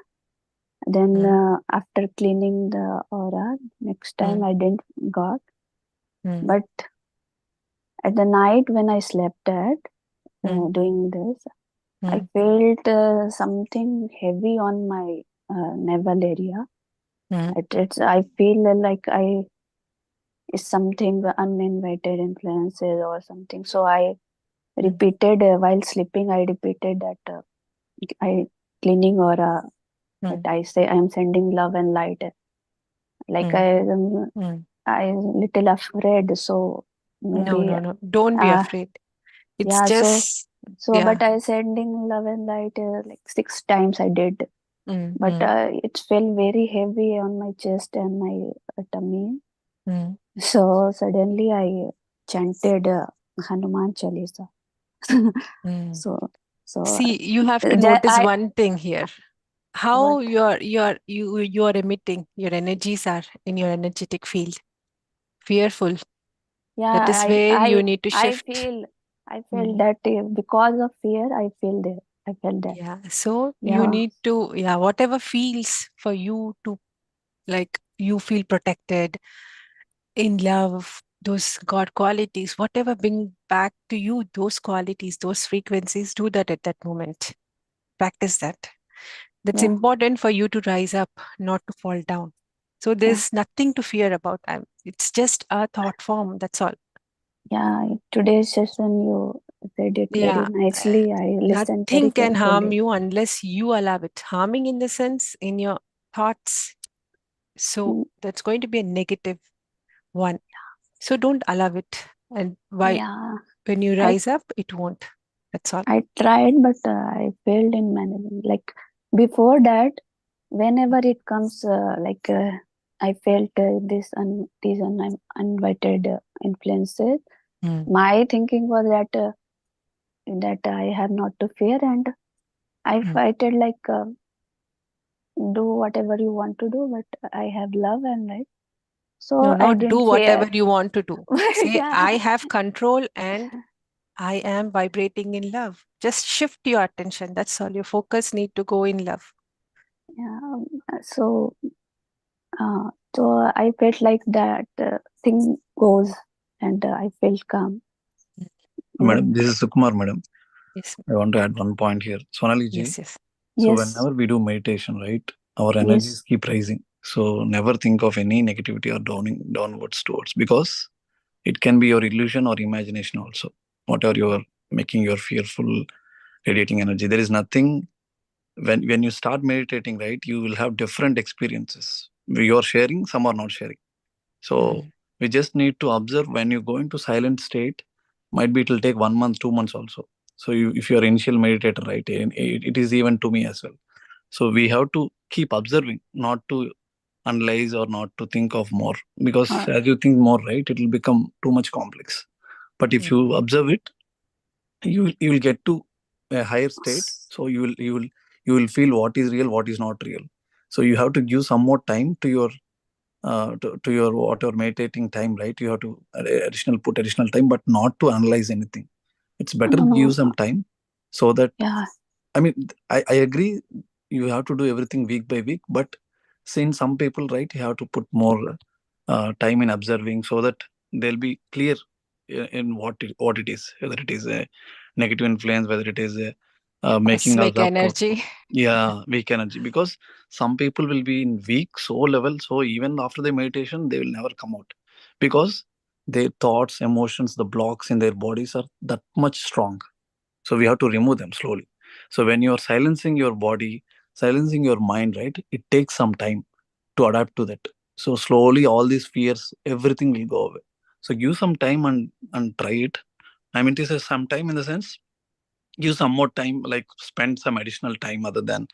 Then after cleaning the aura, next time I didn't got. But at the night when I slept doing this, I felt something heavy on my navel area. I feel like it's something uninvited influences or something. So I repeated while sleeping. I repeated that I cleaning aura. That I say I am sending love and light. Like I little afraid. So maybe no. Don't be afraid. It's just but I sending love and light like 6 times I did. But it felt very heavy on my chest and my tummy. So suddenly I chanted Hanuman Chalisa. So see, you have to notice one thing here. How you are emitting, your energies are in your energetic field. Fearful. Yeah, that is where you need to shift. I feel that because of fear, I felt that. Yeah. So you need to, whatever feels for you to, like, you feel protected, in love, those God qualities, whatever bring back to you those qualities, those frequencies, do that at that moment. Practice that. That's important for you to rise up, not to fall down. So there's nothing to fear about. It's just a thought form. That's all. Yeah, today's session you said it very nicely. I listened very Nothing can harm carefully. you unless you allow it. Harming in the sense in your thoughts. So that's going to be a negative one. So don't allow it. And why? When you rise up, it won't. That's all. I tried, but I failed in managing. Like before that, whenever it comes, I felt these uninvited influences. My thinking was that I have not to fear, and I felt like do whatever you want to do, but I have love and light. So No, I not do didn't whatever fear. you want to do. Say, Yeah. I have control and I am vibrating in love. Just shift your attention. That's all. Your focus need to go in love. Yeah. So, so I felt like that thing goes, and I felt calm. Madam, this is Sukumar, madam. Yes. I want to add one point here. Sonali ji. Yes, yes. So Yes. whenever we do meditation, right, our energies Yes. keep rising. So never think of any negativity or downwards towards, because it can be your illusion or imagination also. Whatever you are making your fearful radiating energy. There is nothing. When you start meditating, right, you will have different experiences. You are sharing, some are not sharing. So we just need to observe when you go into silent state. Might be it will take 1 month, 2 months also. So if you are initial meditator, right, it is even to me as well. So we have to keep observing, not to analyze or not to think of more, because as you think more, right, it will become too much complex. But if you observe it, you will get to a higher state. So you will feel what is real, what is not real. So you have to give some more time to your to your whatever meditating time, right? You have to put additional time, but not to analyze anything. It's better No. give some time, so that Yeah. I mean, I agree. You have to do everything week by week, but since some people, right, you have to put more time in observing, so that they'll be clear in what it is, whether it is a negative influence, whether it is a making us Cosmic up for energy. weak energy. Because some people will be in weak soul level, so even after the meditation, they will never come out, because their thoughts, emotions, the blocks in their bodies are that much strong. So we have to remove them slowly. So when you are silencing your body, silencing your mind, right, it takes some time to adapt to that. So slowly all these fears, everything will go away. So give some time and try it. I mean, this is some time in the sense, give some more time, like spend some additional time other than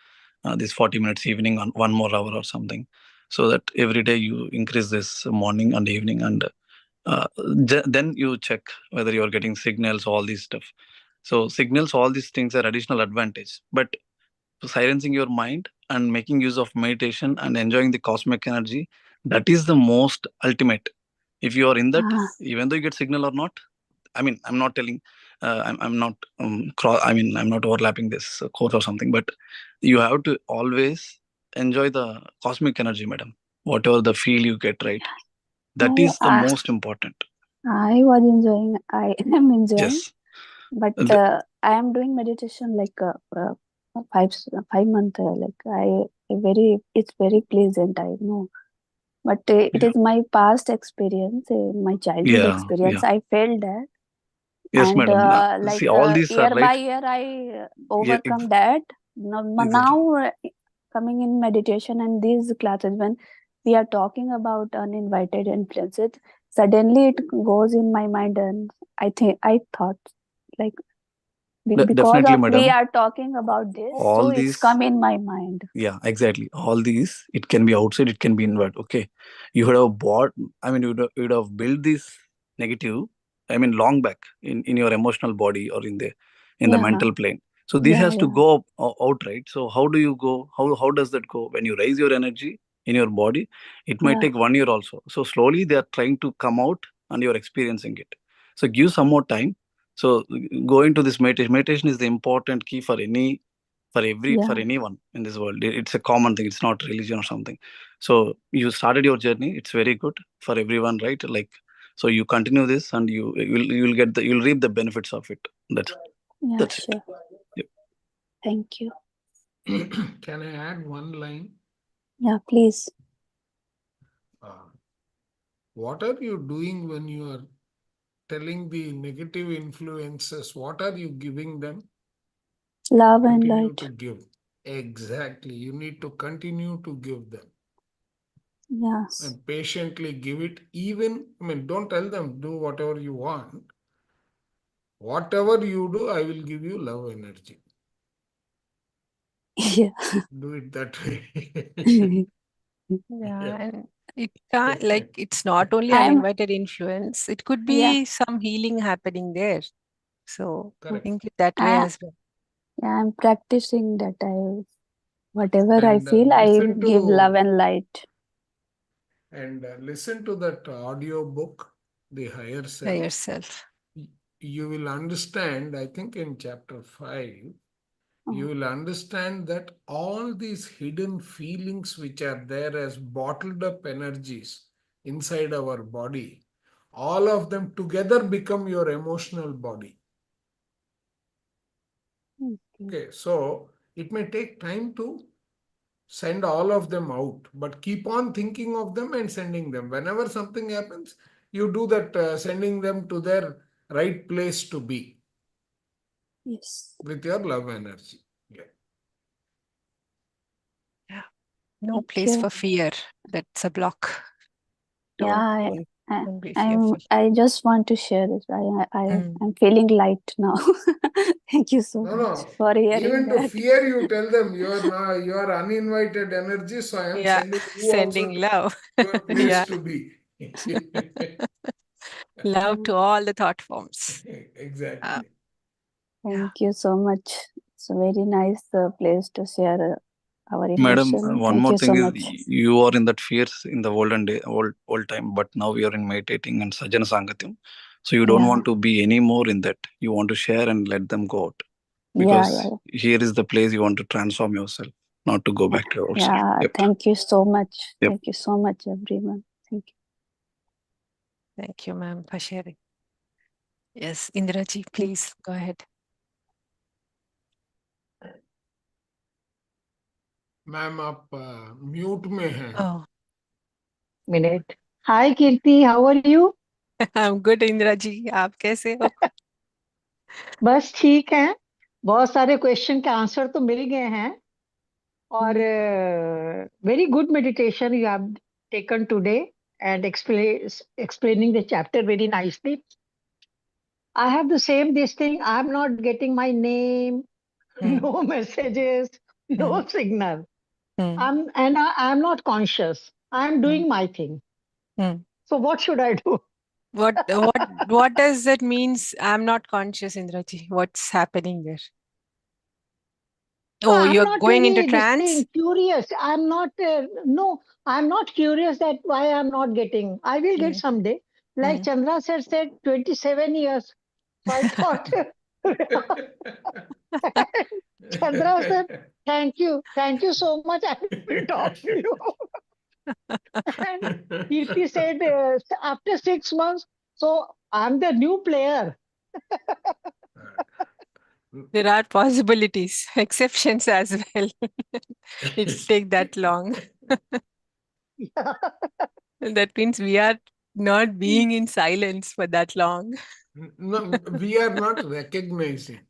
this 40 minutes evening on 1 more hour or something, so that every day you increase this morning and evening, and uh, then you check whether you're getting signals, all these stuff. So signals, all these things are additional advantage, but silencing your mind and making use of meditation and enjoying the cosmic energy, that is the most ultimate. If you are in that, even though you get signal or not, I mean, I'm not telling, I'm not I mean, I'm not overlapping this quote or something, but you have to always enjoy the cosmic energy, madam. Whatever the feel you get, right, that is the most important. I was enjoying. I am enjoying. Yes. But I am doing meditation like 5 months. It's very pleasant, I know. But it is my past experience, my childhood experience. I felt that. Yes, and madam. See, all these year are by right. year, I overcome that. Now coming in meditation and these classes, when we are talking about uninvited influences, suddenly it goes in my mind, and I thought like, because Definitely, of madam. we are talking about this, all so these, it's come in my mind. Yeah, exactly. All these, it can be outside, it can be inward. Okay, you would have bought. I mean, you would have built this negative. I mean, long back in your emotional body or in the mental plane. So this has to go out, right? So how do you go? How does that go? When you raise your energy in your body, it might take 1 year also. So slowly they are trying to come out, and you're experiencing it. So give some more time. So go into this meditation. Meditation is the important key for for anyone in this world. It's a common thing. It's not religion or something. So you started your journey. It's very good for everyone, right? Like, so you continue this, and you'll get you'll reap the benefits of it. That's sure. Yep. Thank you. Can I add one line? Yeah, please. What are you doing when you are telling the negative influences? What are you giving them? Love and Continue light. to give. Exactly. You need to continue to give them. Yes. And patiently give it. Even, I mean, don't tell them do whatever you want. Whatever you do, I will give you love energy. Yeah. Do it that way. Yeah, Yeah. and it can't, like, it's not only I'm uninvited influence, it could yeah. be some healing happening there. So Correct. think it that way I, as well. yeah, I'm practicing that. Whatever I And feel, I listen give love to and light. listen to that audio book, The Higher By Self. yourself. You will understand, I think in chapter 5, you Oh, will understand that all these hidden feelings which are there as bottled up energies inside our body, all of them together become your emotional body. okay. Okay, so it may take time to send all of them out, but keep on thinking of them and sending them. Whenever something happens, you do that, sending them to their right place to be Yes. with your love energy. Yeah. Yeah. No Thank place you. for fear. That's a block. Yeah, Don't be fearful. I just want to share this. Mm. I'm feeling light now. Thank you so No, much no. for hearing Even to that. fear, you tell them you are uninvited energy, so I am Yeah, sending you also sending to love. your place Yeah, to be. love Mm, to all the thought forms. Exactly. Yeah. Thank you so much. It's a very nice place to share our Madam, emotion. one Thank more you so thing is much. you are in that fears in the olden day, old time, but now you are in meditating and sajjana sangatyam. So you don't Yeah, want to be any more in that. You want to share and let them go out. yeah, Because yeah, here is the place you want to transform yourself, not to go yeah. back to your old self. Yeah, Yep. thank you so much. Yep. Thank you so much, everyone. Thank you. Thank you, ma'am, for sharing. Yes, Indraji, please go ahead. Ma'am आप mute में हैं. Oh, Minute. Hi Kirti, how are you? I'm good, Indraji. आप कैसे हो? बस ठीक है. बहुत सारे क्वेश्चन के आंसर तो मिल गए हैं और very good meditation you have taken today and explaining the chapter very nicely. I have the same this thing. I'm not getting my name, no messages, no signal. I'm not conscious. I'm doing my thing. So what should I do? What does it means? I'm not conscious, Indraji. What's happening there? No, Oh, I'm you're not going into really this trance? thing curious. I'm not. No, I'm not curious that why I'm not getting. I will get someday. Like Chandra said 27 years. So I thought. Chandra said, thank you so much. I will talk to you. And Keerthi said after 6 months. So I'm the new player. There are possibilities, exceptions as well. It'll take that long. Yeah. That means we are not being in silence for that long. No, we are not recognizing.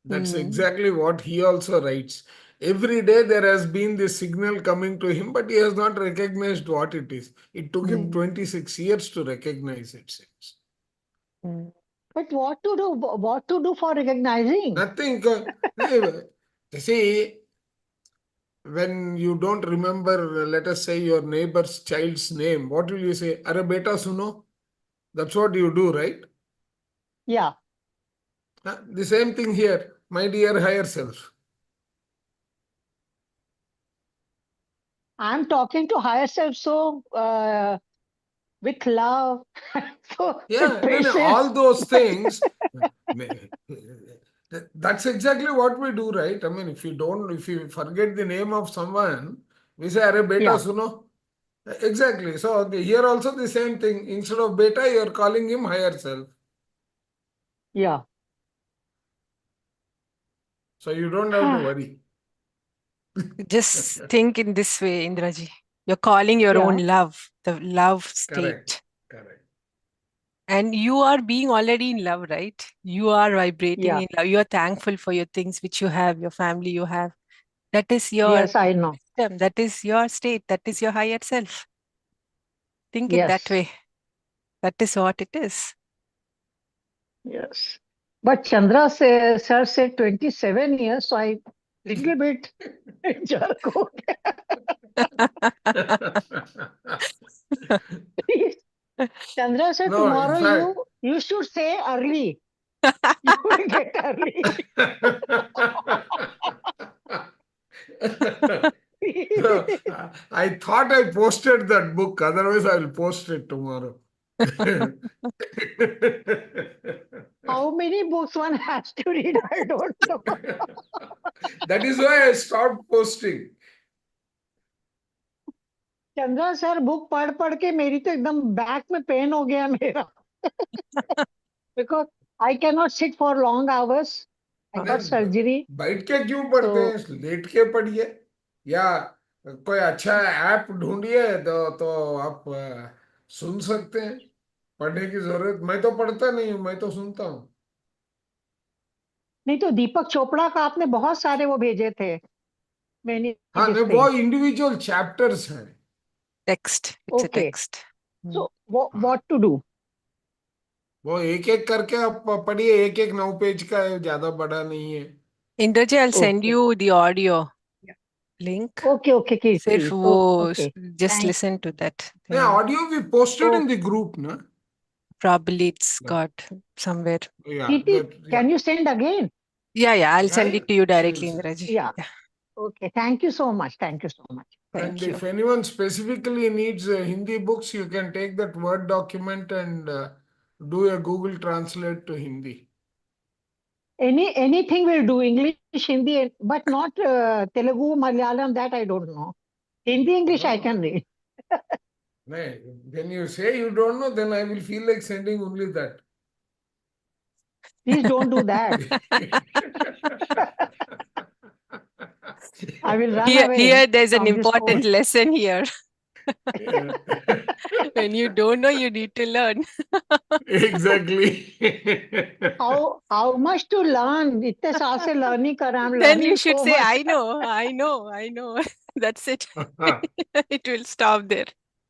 That's exactly what he also writes. Every day there has been this signal coming to him, but he has not recognized what it is. It took him 26 years to recognize it. Seems. But what to do? What to do for recognizing? Nothing. See, when you don't remember, let us say, your neighbor's child's name, what will you say? Are beta suno? That's what you do, right? Yeah. The same thing here, my dear higher self. I'm talking to higher self so with love, so Yeah, with patience. all those things. That's exactly what we do, right? I mean, if you forget the name of someone, we say, "Arey beta Yeah. suno." Exactly. So okay, here also the same thing. Instead of beta, you are calling him higher self. Yeah. So you don't have to worry. Just think in this way, Indraji. You're calling your own love, the love state. Correct. And you are being already in love, right? You are vibrating in love. You are thankful for your things which you have, your family you have. That is your Yes, I know. system. That is your state. That is your higher self. Think it that Yes. way. That is what it is. Yes. But Chandra sir said 27 years, so I little bit jerk हो गया. Please, Chandra sir, No, in tomorrow fact. you should say early. You will get early. So, I thought I posted that book, otherwise I will post it tomorrow. How many books one has to read? I don't know. That is why I stopped posting. Chandra sir book पढ़ पढ़ के मेरी तो एकदम back में pen हो गया मेरा. Because I cannot sit for long hours. I got surgery. बैठ के क्यों पढ़ते हैं, लेट के पढ़िए, या कोई अच्छा ऐप ढूंढिए तो आप सुन सकते हैं. पढ़ने की जरूरत, मैं तो पढ़ता नहीं हूँ, मैं तो सुनता हूँ. नहीं तो दीपक चोपड़ा का आपने बहुत सारे वो भेजे थे. मैंने हाँ नहीं, वो इंडिविजुअल चैप्टर्स हैं. Text, it's a text. So what to do? वो एक एक करके आप पढ़िए, एक एक 9 पेज का है, ज्यादा बड़ा नहीं है. Indraji, I'll send you the audio link. Okay, Keerthi. सिर्फ वो Okay. just listen to that. Yeah, audio we posted in the group, no? Probably it's got somewhere. Yeah. Keerthi, can you send again? Yeah, I'll send it to you directly, Indraji. Yeah. Okay, thank you so much. Thank And you. if anyone specifically needs Hindi books, you can take that Word document and do a Google Translate to Hindi. Anything will do, English, Hindi, but not Telugu, Malayalam, that I don't know. Hindi, English, I can read. When you say you don't know, then I will feel like sending only that. Please don't do that. I will run away. Here, there's an important lesson here. When you don't know, you need to learn. Exactly. How much to learn? इतने साल से learning कर रहा हूँ. Then you should say, I know. That's it. It will stop there.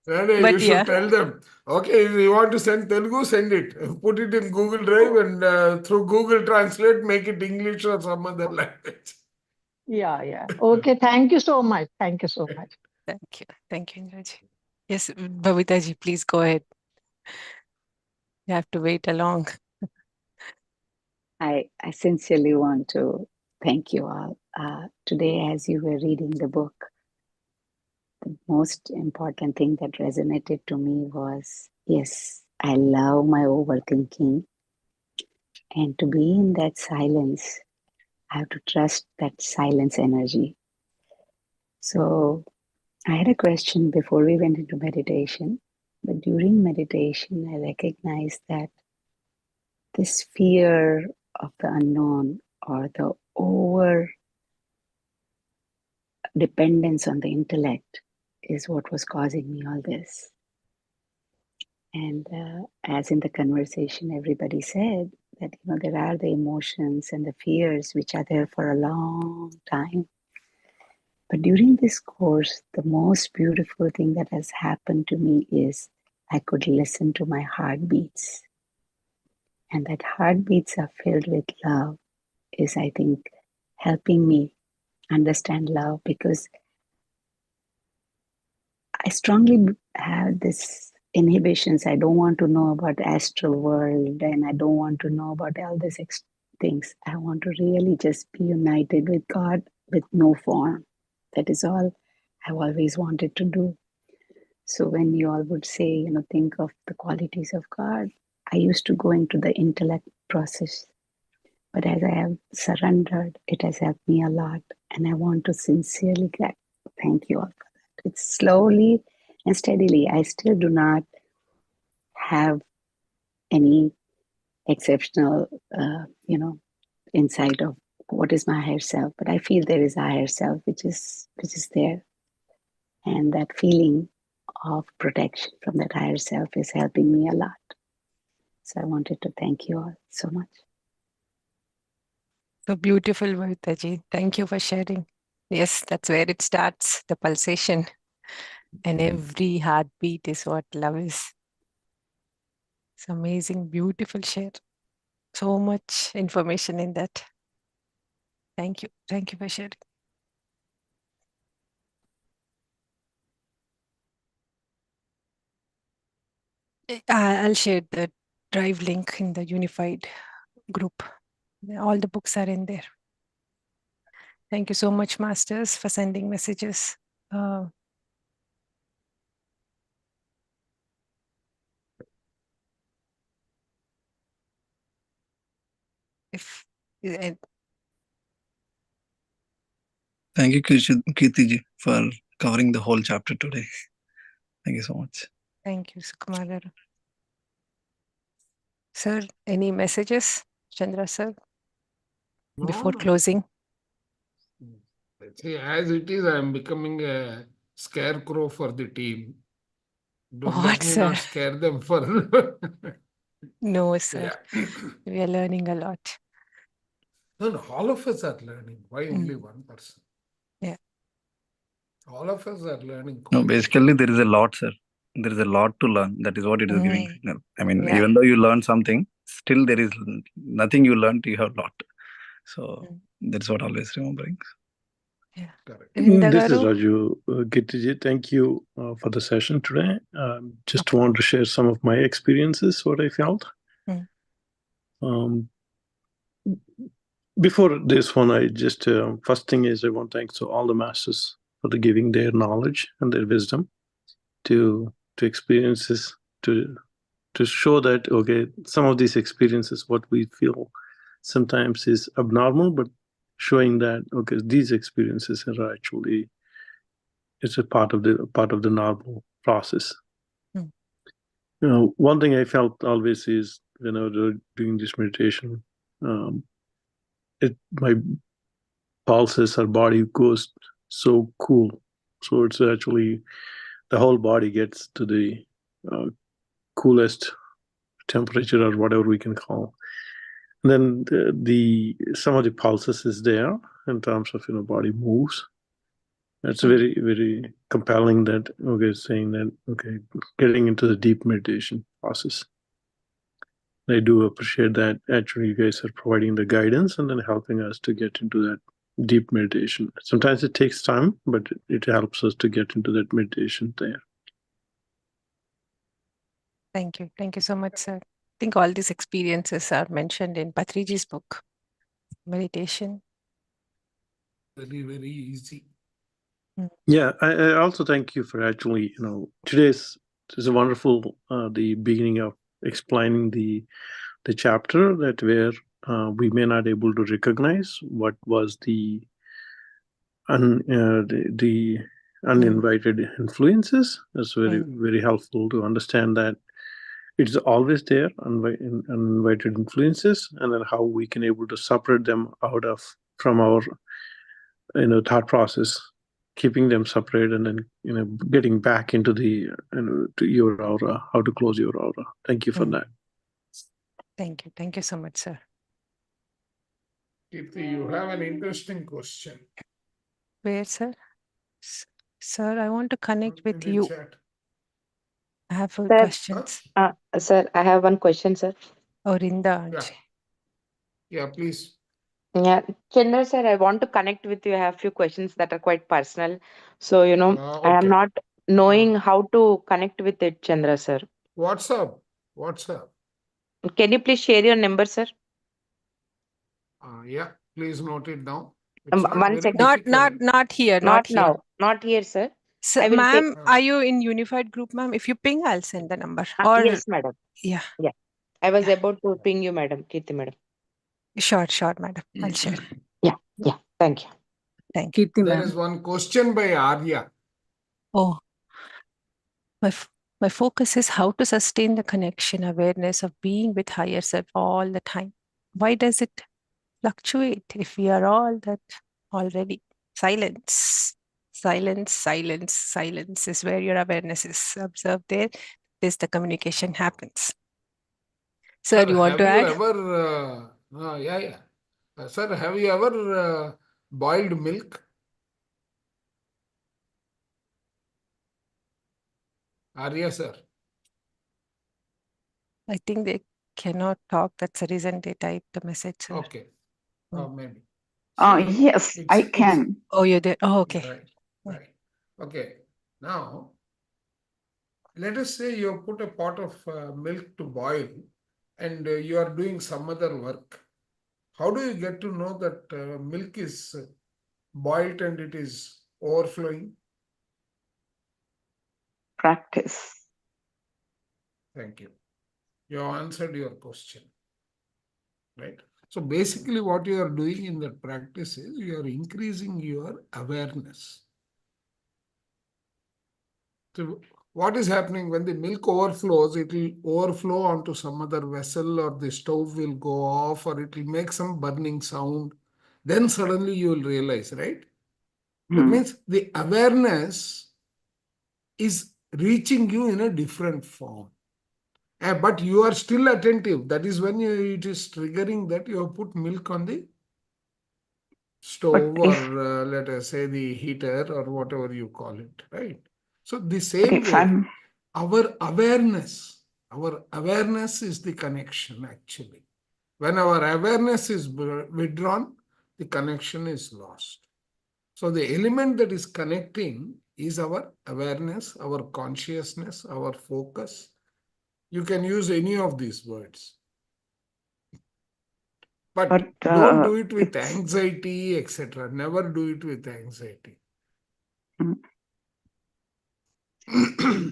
You should tell them, okay, if you want to send Telugu, send it. Put it in Google Drive and through Google Translate, make it English or some other language. Yeah. Okay, thank you so much. Thank you, Indraji. Yes, Babitaji, please go ahead. You have to wait along. I sincerely want to thank you all. Today, as you were reading the book, the most important thing that resonated to me was, yes, I love my overthinking. And to be in that silence, I have to trust that silence energy. So I had a question before we went into meditation, but during meditation, I recognized that this fear of the unknown or the over dependence on the intellect is what was causing me all this. And as in the conversation, everybody said that, there are the emotions and the fears which are there for a long time. But during this course, the most beautiful thing that has happened to me is I could listen to my heartbeats. And that heartbeats are filled with love is, I think, helping me understand love, because I strongly have this inhibitions. I don't want to know about astral world, and I don't want to know about all these things. I want to really just be united with God with no form. That is all I've always wanted to do. So when you all would say, think of the qualities of God, I used to go into the intellect process. But as I have surrendered, it has helped me a lot. And I want to sincerely thank you all for that. It's slowly and steadily. I still do not have any exceptional, insight of what is my higher self. But I feel there is a higher self which is there. And that feeling of protection from that higher self is helping me a lot. So I wanted to thank you all so much. So beautiful, Babitaji. Thank you for sharing. Yes, that's where it starts, the pulsation. And every heartbeat is what love is. It's amazing, beautiful share. So much information in that. Thank Thank you. Thank you for sharing. I'll share the drive link in the Unified group. All the books are in there. Thank you so much, Masters, for sending messages. Thank you, Keerthi ji, for covering the whole chapter today. Thank you so much. Thank you, Sukumar. Sir, any messages, Chandra sir, before closing? See, as it is, I am becoming a scarecrow for the team. Don't What, let me sir? not scare them further. No, sir. Yeah. We are learning a lot. No, all of us are learning. Why only one person? Yeah. All of us are learning. No, basically, there is a lot, sir. There is a lot to learn. That is what it is giving signal. I mean, even though you learn something, still there is nothing you learned, you have lot. So that's what always remembering. Yeah. Correct. This is Raju. Keerthi, thank you for the session today. Just want to share some of my experiences, what I felt. Before this one, I just, first thing is I want to thank all the masters for the giving their knowledge and their wisdom to experiences, to show that, okay, some of these experiences, what we feel sometimes is abnormal, but showing that, okay, these experiences are actually, it's a part of the normal process. You know, one thing I felt always is when I was doing this meditation, my pulses, our body goes so cool. So it's actually the whole body gets to the coolest temperature or whatever we can call. And then the some of the pulses is there in terms of body moves. It's very, very compelling that, okay, saying that, okay, getting into the deep meditation process. I do appreciate that actually you guys are providing the guidance and then helping us to get into that deep meditation. Sometimes it takes time, but it helps us to get into that meditation there. Thank you. Thank you so much, sir. I think all these experiences are mentioned in Patriji's book, Meditation. Very, very easy. Yeah, I also thank you for actually, today's is a wonderful, the beginning of explaining the chapter that where we may not able to recognize what was the uninvited influences. It's very, very helpful to understand that it's always there, uninvited influences, and then how we can able to separate them out of from our thought process, keeping them separate, and then getting back into the to your aura, how to close your aura. Thank you for that. Thank you. Thank you so much, sir. Keerthi, you have an interesting question. Where, sir? Sir, I want to connect with you. Chat. I have questions. Sir, I have one question, sir. Orinda. Yeah, please. Yeah, Chandra sir, I want to connect with you. I have a few questions that are quite personal. So, I am not knowing how to connect with it, Chandra sir. WhatsApp. Can you please share your number, sir? Yeah, please note it down. One second. Not here. Not now. Not here, sir. So, ma'am, are you in Unified group, ma'am? If you ping, I'll send the number. Yes, madam. Yeah. I was about to ping you, madam. Keerthi, madam. Sure, madam. I'll share. Yeah. Thank you. Thank you. Keerthi, There ma'am. is one question by Arya. Oh, my focus is how to sustain the connection, awareness of being with higher self all the time. Why does it fluctuate if we are all that already? Silence is where your awareness is. Observe there. This the communication happens. Sir, you want to add? Sir, have you ever boiled milk? Arya, sir. I think they cannot talk. That's the reason they typed the message, sir. Okay. Maybe. Yes, I can. Oh, you're there. Oh, okay. Right, right. Okay. Now, let us say you have put a pot of milk to boil and you are doing some other work. How do you get to know that milk is boiled and it is overflowing? Practice. Thank you. You have answered your question. Right? So basically what you are doing in that practice is you are increasing your awareness. So what is happening when the milk overflows, it will overflow onto some other vessel or the stove will go off or it will make some burning sound. Then suddenly you will realize, right? That means the awareness is reaching you in a different form. But you are still attentive. That is when it is triggering that you have put milk on the stove or let us say the heater or whatever you call it, right? So the same way, our awareness is the connection actually. When our awareness is withdrawn, the connection is lost. So the element that is connecting is our awareness, our consciousness, our focus. You can use any of these words. But don't do it with anxiety, etc. Never do it with anxiety.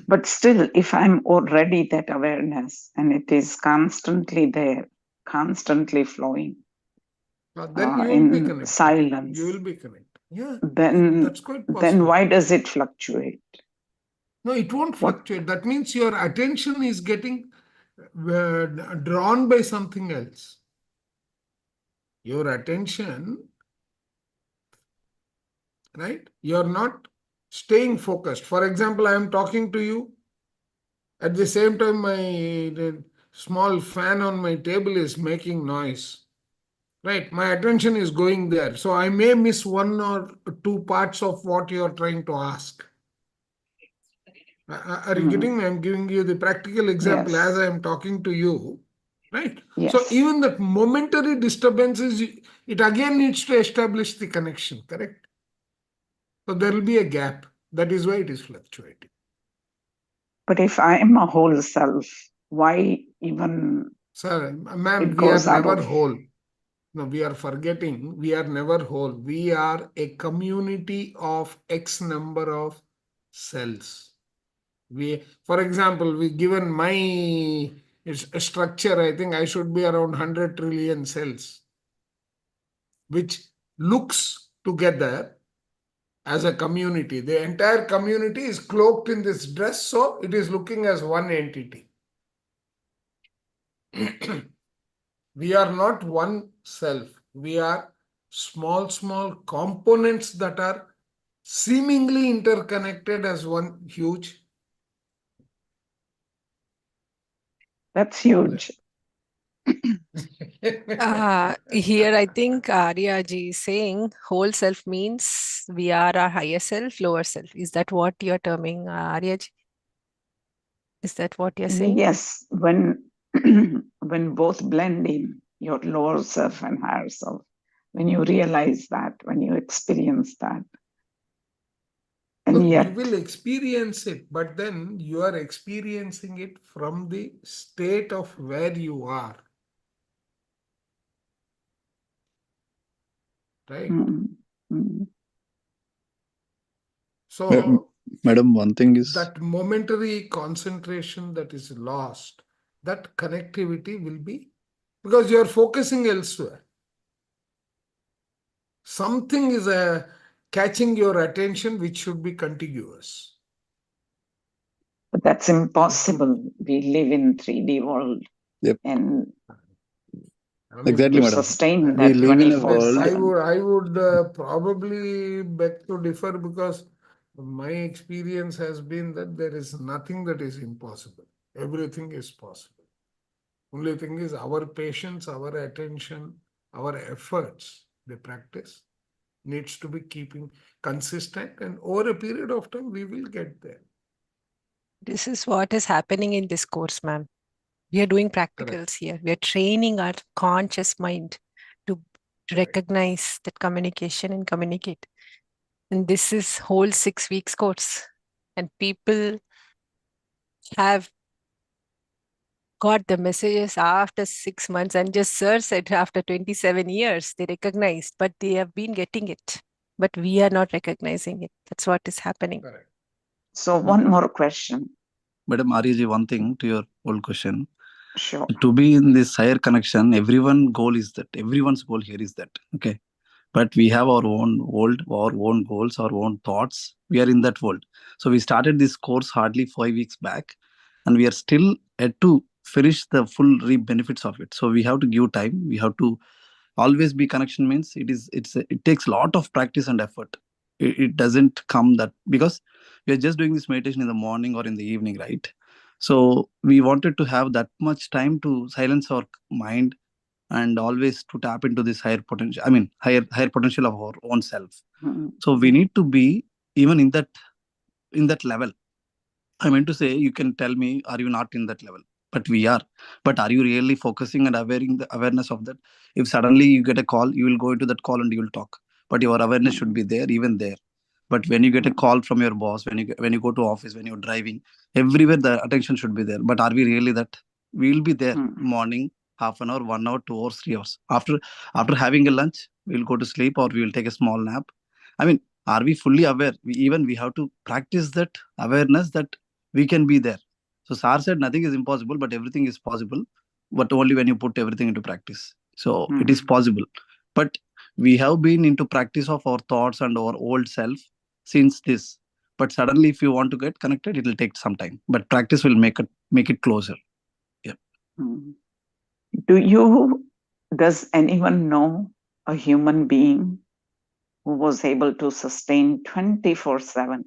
But still, if I'm already that awareness and it is constantly there, constantly flowing, then you will be connected. silence. You will be connected. Yeah, then that's quite possible. Then why does it fluctuate? No, it won't fluctuate. That means your attention is getting drawn by something else. Your attention, right? You're not staying focused. For example, I am talking to you. At the same time, my small fan on my table is making noise. Right, my attention is going there. So I may miss one or two parts of what you are trying to ask. Are you getting me? I'm giving you the practical example as I am talking to you. Right? Yes. So even that momentary disturbances, it again needs to establish the connection, correct? So there will be a gap. That is why it is fluctuating. But if I am a whole self, why even... Sir, ma'am, we are never whole. No, we are forgetting. We are never whole. We are a community of X number of cells. For example, given my structure, I think I should be around 100 trillion cells, which looks together as a community. The entire community is cloaked in this dress, so it is looking as one entity. We are not one self. We are small components that are seemingly interconnected as one huge. That's huge. Here, I think Aryaji is saying whole self means we are our higher self, lower self. Is that what you're terming, Aryaji? Is that what you're saying? Yes, when both blend in, your lower self and higher self, when you realize that, when you experience that. And you yet, will experience it, but then you are experiencing it from the state of where you are. Right? So, Madam, one thing is that momentary concentration that is lost, that connectivity will be, because you are focusing elsewhere. Something is catching your attention which should be contiguous. But that's impossible. We live in 3D world. Yep. And exactly, madam. Sustain we that live in a world. I would probably beg to differ, because my experience has been that there is nothing that is impossible. Everything is possible. Only thing is our patience, our attention, our efforts, the practice needs to be keeping consistent, and over a period of time we will get there. This is what is happening in this course, ma'am. We are doing practicals here. We are training our conscious mind to to recognize that communication and communicate. And this is whole 6 weeks course. And people have got the messages after 6 months, and just Sir said after 27 years, they recognized, but they have been getting it. But we are not recognizing it. That's what is happening. So one more question. Madam Aryaji, one thing to your old question. Sure. To be in this higher connection, everyone's goal is that. Everyone's goal here is that. Okay. But we have our own world, our own goals, our own thoughts. We are in that world. So we started this course hardly 5 weeks back, and we are still yet to finish the full reap benefits of it. So we have to give time. We have to always be connection. Means it takes a lot of practice and effort. It doesn't come that because we are just doing this meditation in the morning or in the evening, right? So we wanted to have that much time to silence our mind and always to tap into this higher potential. I mean, higher potential of our own self. So we need to be even in that level. I meant to say, you can tell me, are you not in that level? But we are. But are you really focusing and the awareness of that? If suddenly you get a call, you will go into that call and you will talk. But your awareness should be there, even there. But when you get a call from your boss, when you go to office, when you're driving, everywhere the attention should be there. But are we really that? We will be there morning, half an hour, 1 hour, 2 hours, 3 hours. After having a lunch, we'll go to sleep or we will take a small nap. I mean, are we fully aware? We have to practice that awareness that we can be there. So Sar said nothing is impossible, but everything is possible, but only when you put everything into practice. So it is possible. But we have been into practice of our thoughts and our old self since this. But suddenly, if you want to get connected, it will take some time. But practice will make it closer. Yeah. Does anyone know a human being who was able to sustain 24/7?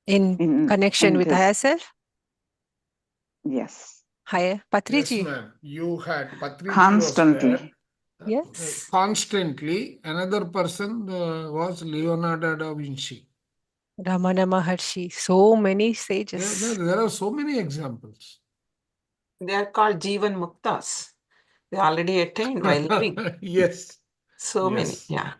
In connection with higher self? Yes. Higher Patriji? Yes, ma'am. You had Patriji constantly. Was there. Yes. Constantly. Another person was Leonardo da Vinci. Ramana Maharshi. So many sages. There are so many examples. They are called Jivan Muktas. They already attained while living. Yes. So many, yeah.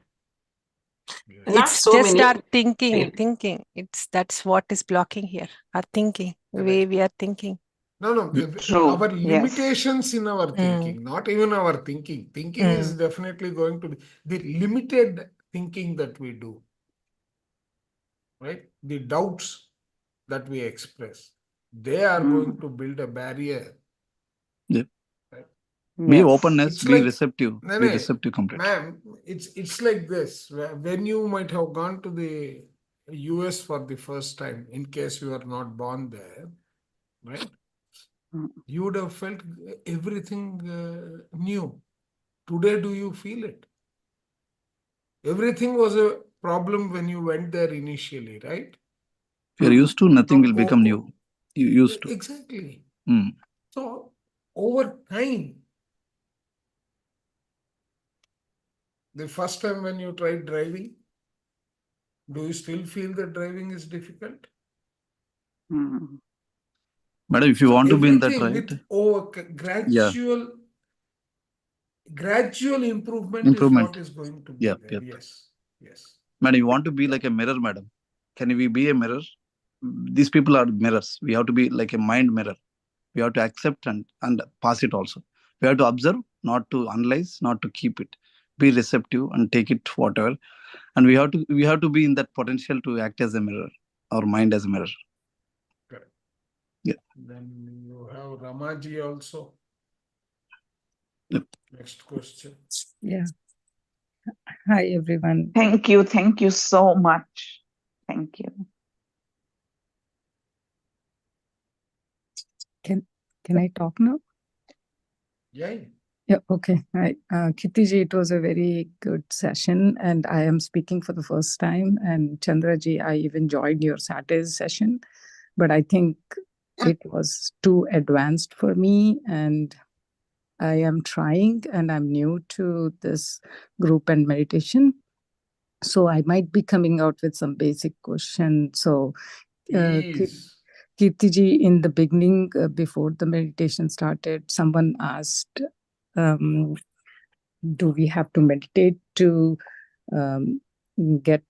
It's so just many. our thinking. That's what is blocking here. Our thinking, the way we are thinking. No. Our limitations in our thinking, not even our thinking. Thinking is definitely going to be the limited thinking that we do. Right? The doubts that we express, they are going to build a barrier. Yeah. Right? Be openness, be receptive. Be receptive completely. Ma'am, it's like this. When you might have gone to the US for the first time, in case you are not born there, right? You would have felt everything new. Today, do you feel it? Everything was a problem when you went there initially, right? If you're used to, nothing will become new. You used to. Exactly. So, over time, the first time when you tried driving, do you still feel that driving is difficult? Madam, if you want to be in that, right? Gradual improvement is what is going to be there. Yes. Madam, you want to be like a mirror, madam. Can we be a mirror? These people are mirrors. We have to be like a mind mirror. We have to accept and pass it also. We have to observe, not to analyze, not to keep it. Be receptive and take it whatever. And we have to be in that potential to act as a mirror, our mind as a mirror. Correct. Yeah. Then you have Ramaji also. Yep. Next question. Yeah. Hi, everyone. Thank you. Thank you so much. Thank you. Can I talk now? Yeah. Yeah, okay. Hi, Keerthi, it was a very good session, and I am speaking for the first time. And Chandraji, I even joined your Saturday session, but I think it was too advanced for me, and I am trying, and I'm new to this group and meditation. So I might be coming out with some basic questions. So, Keerthi, in the beginning, before the meditation started, someone asked do we have to meditate to get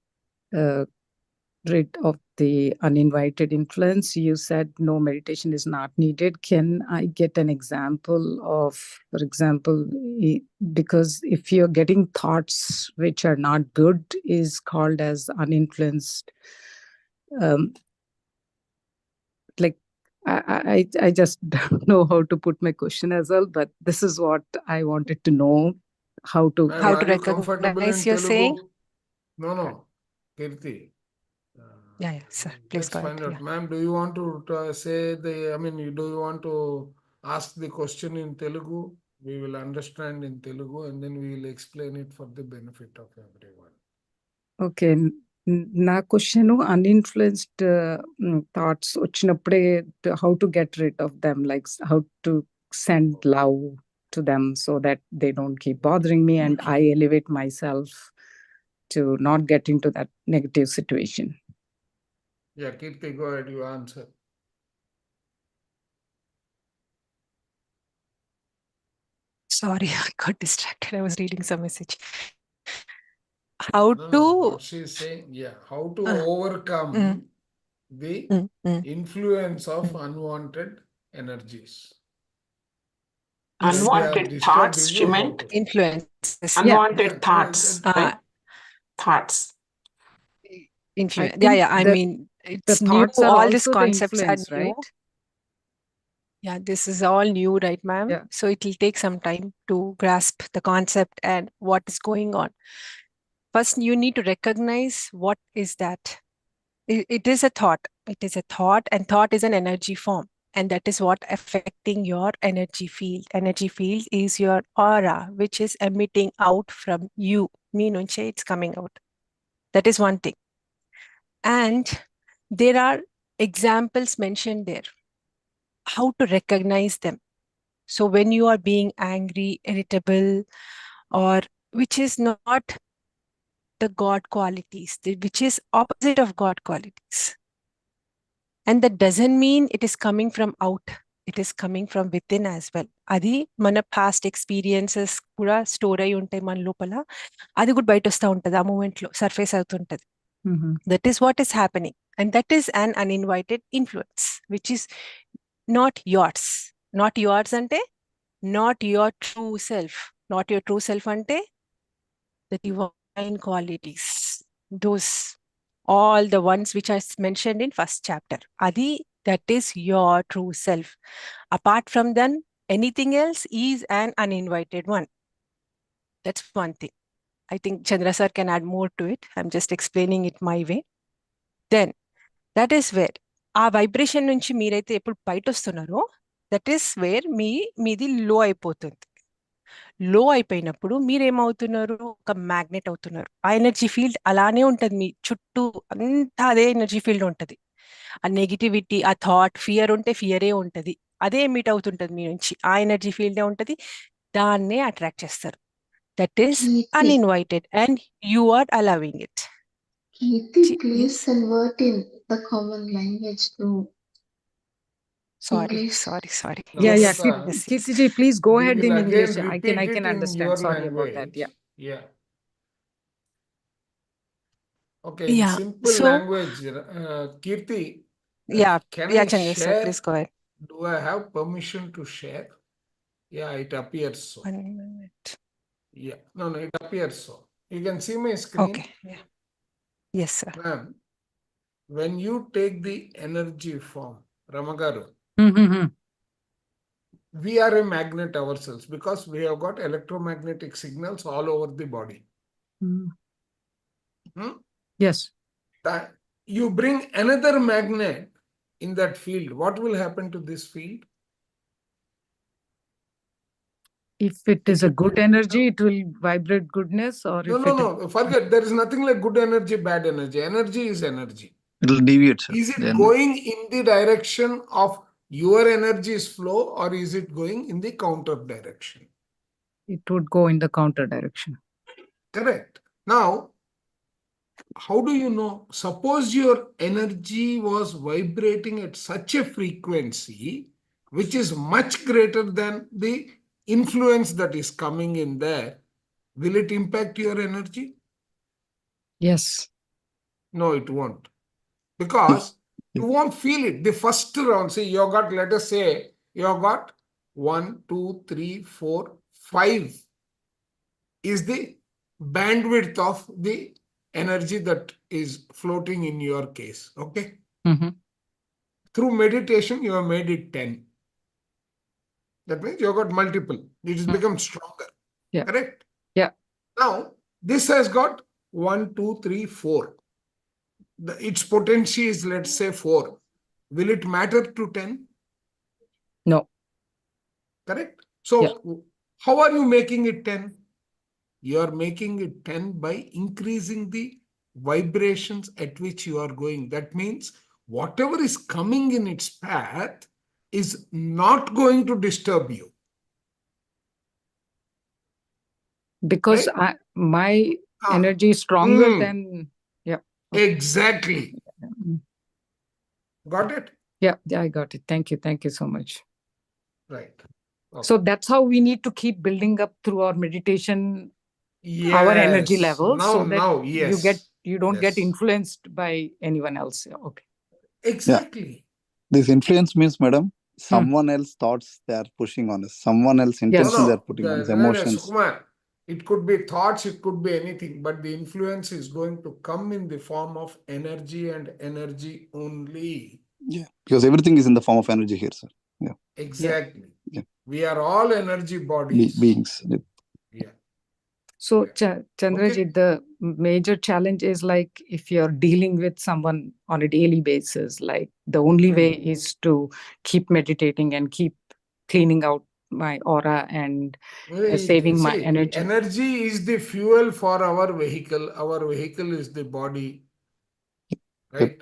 rid of the uninvited influence? You said no, meditation is not needed. Can I get an example of, for example, because if you're getting thoughts which are not good is called as uninfluenced. Like I just don't know how to put my question as well, but this is what I wanted to know. How to recognize, you're saying? No, Keerthi. Yeah, sir. Please Let's go find ahead. out. Ma'am, do you want to say do you want to ask the question in Telugu? We will understand in Telugu and then we will explain it for the benefit of everyone. Okay. నా question అన్ఇన్ఫ్లుయెన్స్డ్ thoughts వచ్చినప్పుడే how to get rid of them, like how to send love to them so that they don't keep bothering me and I elevate my self to not get in to that negative situation. Yeah, Keerthi, go ahead, you answer. Sorry, I got distracted. I was reading some message. What she's saying, how to overcome the influence of unwanted energies. Unwanted thoughts, she meant? Influences. Unwanted thoughts, right? Thoughts. Influence. I mean, it's new. All these concepts are new. Right? Yeah, this is all new, right, ma'am? Yeah. So it will take some time to grasp the concept and what is going on. First, you need to recognize what is that. It is a thought. It is a thought, and thought is an energy form. And that is what affecting your energy field. Energy field is your aura, which is emitting out from you. It's coming out. That is one thing. And there are examples mentioned there. How to recognize them. So when you are being angry, irritable, or which is not the God qualities, which is opposite of God qualities. And that doesn't mean it is coming from out. It is coming from within as well. Adi mana past experiences kuda store ayi untayi mana lopala. Adi kuda bayata vasta untadi aa moment lo surface avutuntadi. That is what is happening. And that is an uninvited influence, which is not yours. Not yours ante not your true self. Not your true self ante the divine qualities. Those all the ones which are mentioned in first chapter. Adi, that is your true self. Apart from that, anything else is an uninvited one. That's one thing. I think Chandra sir can add more to it. I'm just explaining it my way. Then, that is where ఆ vibration నుంచి మీరైతే ఎప్పుడు బయట వస్తున్నారో that is where మీది లో అయిపోతుంది. లో అయిపోయినప్పుడు మీరేమవుతున్నారు? ఒక మ్యాగ్నెట్ అవుతున్నారు. ఆ ఎనర్జీ ఫీల్డ్ అలానే ఉంటుంది, మీ చుట్టూ అంతా అదే ఎనర్జీ ఫీల్డ్ ఉంటుంది. ఆ నెగిటివిటీ, ఆ థాట్, ఫియర్ ఉంటే ఫియరే ఉంటుంది, అదే ఎమిట్ అవుతుంటుంది మీ నుంచి. ఆ ఎనర్జీ ఫీల్డే ఉంటుంది, దాన్నే అట్రాక్ట్ చేస్తారు. That is uninvited and you are allowing it. Keerthi, please convert in the common language to Sorry. No, Yeah. Keerthi ji, please go ahead in English. I can understand. Sorry language. about that. Yeah. Okay, in simple language, Keerthi. Can I Chandra share? sir, please go ahead. Do I have permission to share? Yeah, it appears so. 1 minute. Yeah, no, it appears so. You can see my screen. Okay. Yeah. Yes, sir. Ma'am, when you take the energy form, Ramagaru, we are a magnet ourselves because we have got electromagnetic signals all over the body. Yes. You bring another magnet in that field. What will happen to this field? If it is a good energy, it will vibrate goodness, or no. Forget. There is nothing like good energy, bad energy. Energy is energy. It will deviate, sir. Is it going in the direction of your energy's flow, or is it going in the counter direction? It would go in the counter direction. Correct. Now, how do you know? Suppose your energy was vibrating at such a frequency which is much greater than the influence that is coming in there, will it impact your energy? Yes. No, it won't. Because you won't feel it. The first round, see, you got, let us say, you got 1, 2, 3, 4, 5 is the bandwidth of the energy that is floating in your case. Okay. Through meditation, you have made it 10. That means you got multiple. It has become stronger. Yeah. Correct? Yeah. Now, this has got 1, 2, 3, 4. Its potency is, let's say, 4. Will it matter to 10? No. Correct? So, how are you making it 10? You are making it 10 by increasing the vibrations at which you are going. That means whatever is coming in its path is not going to disturb you. Because right? My energy is stronger than, Exactly. Got it? Yeah, I got it. Thank you. Thank you so much. Right. Okay. So that's how we need to keep building up through our meditation, our energy levels, so that you don't get influenced by anyone else. Okay. Exactly. This influence means, madam, someone else thoughts they are pushing on us. Someone else intentions they are putting on us. Emotions. Sukumar, it could be thoughts, it could be anything, but the influence is going to come in the form of energy and energy only. Yeah, because everything is in the form of energy here, sir. Yeah. Exactly. Yeah. We are all energy bodies. Beings. Yeah. So, Chandraji, the major challenge is like if you're dealing with someone on a daily basis, like the only way is to keep meditating and keep cleaning out my aura and saving my energy. Energy is the fuel for our vehicle. Our vehicle is the body. Right?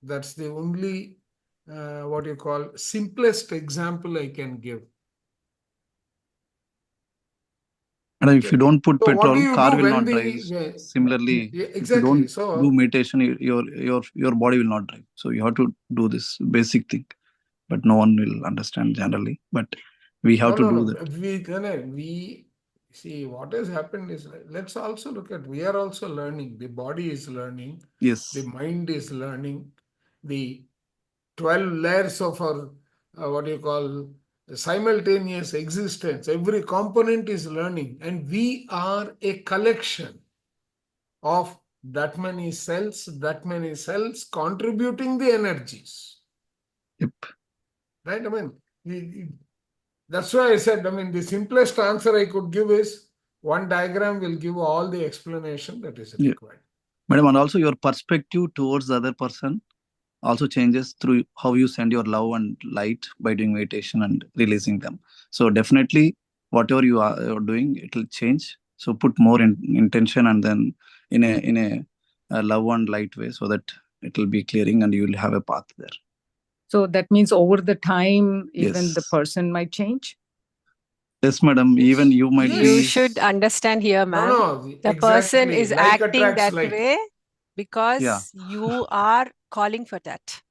That's the only, what you call, simplest example I can give. And if you don't put petrol, do car will not drive. Similarly, if you don't do meditation, your body will not drive. So you have to do this basic thing, but no one will understand generally. But we have to do that. We see what has happened is, let's also look at, we are also learning. The body is learning. Yes. The mind is learning. The 12 layers of our, what you call, simultaneous existence. Every component is learning, and we are a collection of that many cells contributing the energies. Yep. Right? I mean, that's why I said, the simplest answer I could give is one diagram will give all the explanation that is required. Madam, and also your perspective towards the other person also changes through how you send your love and light by doing meditation and releasing them. So definitely, whatever you are doing, it will change. So put more intention and then in a love and light way, so that it will be clearing and you will have a path there. So that means over the time, even the person might change? Yes, madam. Even you might be... You should understand here, ma'am. The person is acting that way because you are calling for that.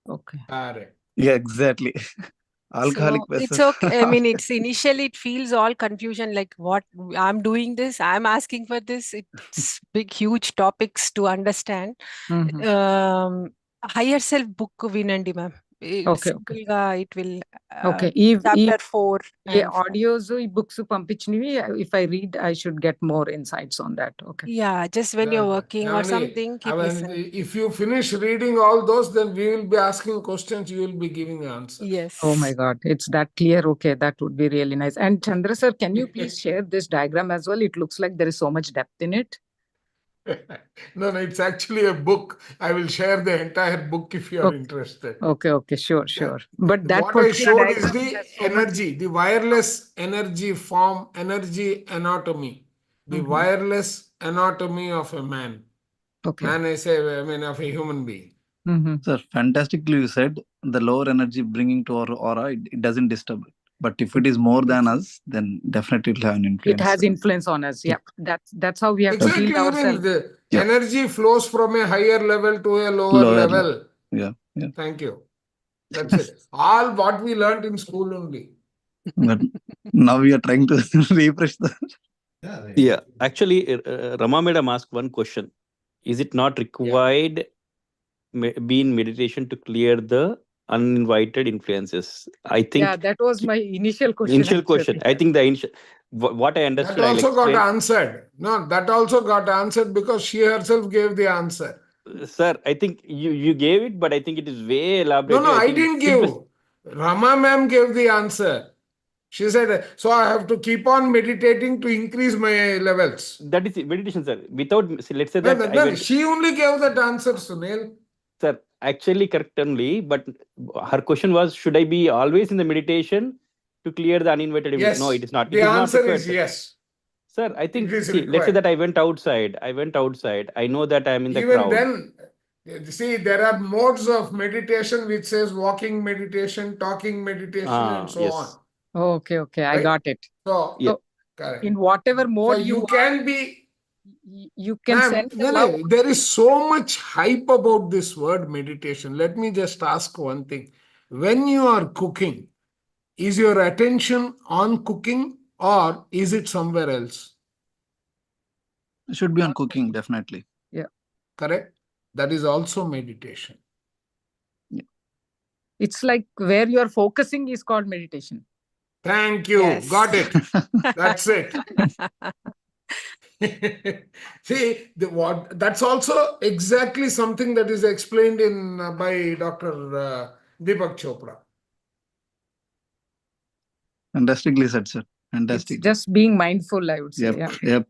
Okay. Yeah, exactly. Alcoholic so person. It's okay. I mean, it's initially it feels all confusion, like what I'm doing this, I'm asking for this. It's big, huge topics to understand. Higher self book Vinandi, ma'am. Okay. It will. Okay. Chapter 4. Audios, books pampichnivi. If I read, I should get more insights on that. Okay. Yeah, just when you're working or something, keep listening. If you finish reading all those, then we will be asking questions, you will be giving answers. Yes. Oh my God, it's that clear. Okay, that would be really nice. And Chandra sir, can you please share this diagram as well? It looks like there is so much depth in it. No, it's actually a book. I will share the entire book if you are interested. Okay, sure. But that what I showed is the energy, the wireless energy form, energy anatomy, the wireless anatomy of a man. Okay. Man, I say, of a human being. Sir, fantastically you said the lower energy bringing to our aura, it doesn't disturb it. But if it is more than us, then definitely it will have an influence. It has influence on us. Yeah, that's how we have to heal ourselves. The energy flows from a higher level to a lower level. Yeah. Thank you. That's it. All what we learned in school only. But now we are trying to refresh the. Yeah, actually, Rama madam asked one question. Is it not required be in meditation to clear the uninvited influences? I think. Yeah, that was my initial question. Initial question. I think the initial. What I understood. That also got answered. No, that also got answered because she herself gave the answer. Sir, I think you gave it, but I think it is way elaborate. No, I didn't give. Rama ma'am gave the answer. She said, so I have to keep on meditating to increase my levels. That is meditation, sir. Without, let's say that. She only gave that answer, Sunil. Sir, actually correct only, but her question was, should I be always in the meditation to clear the uninvited? Yes. No, it is not. The answer is yes. Sir, I think, let's say that I went outside. I know that I'm in the crowd. Even then, see, there are modes of meditation which says walking meditation, talking meditation, and so on. Okay, I got it. So, in whatever mode you can be, you can send there is so much hype about this word meditation. Let me just ask one thing. When you are cooking, is your attention on cooking or is it somewhere else? It should be on cooking, definitely. Yeah. Correct? That is also meditation. Yeah. It's like where you are focusing is called meditation. Thank you. Yes. Got it. That's it. See, that's also exactly something that is explained in by Dr. Deepak Chopra. Fantastically said, sir. Fantastic. It's just being mindful, I would say. Yep.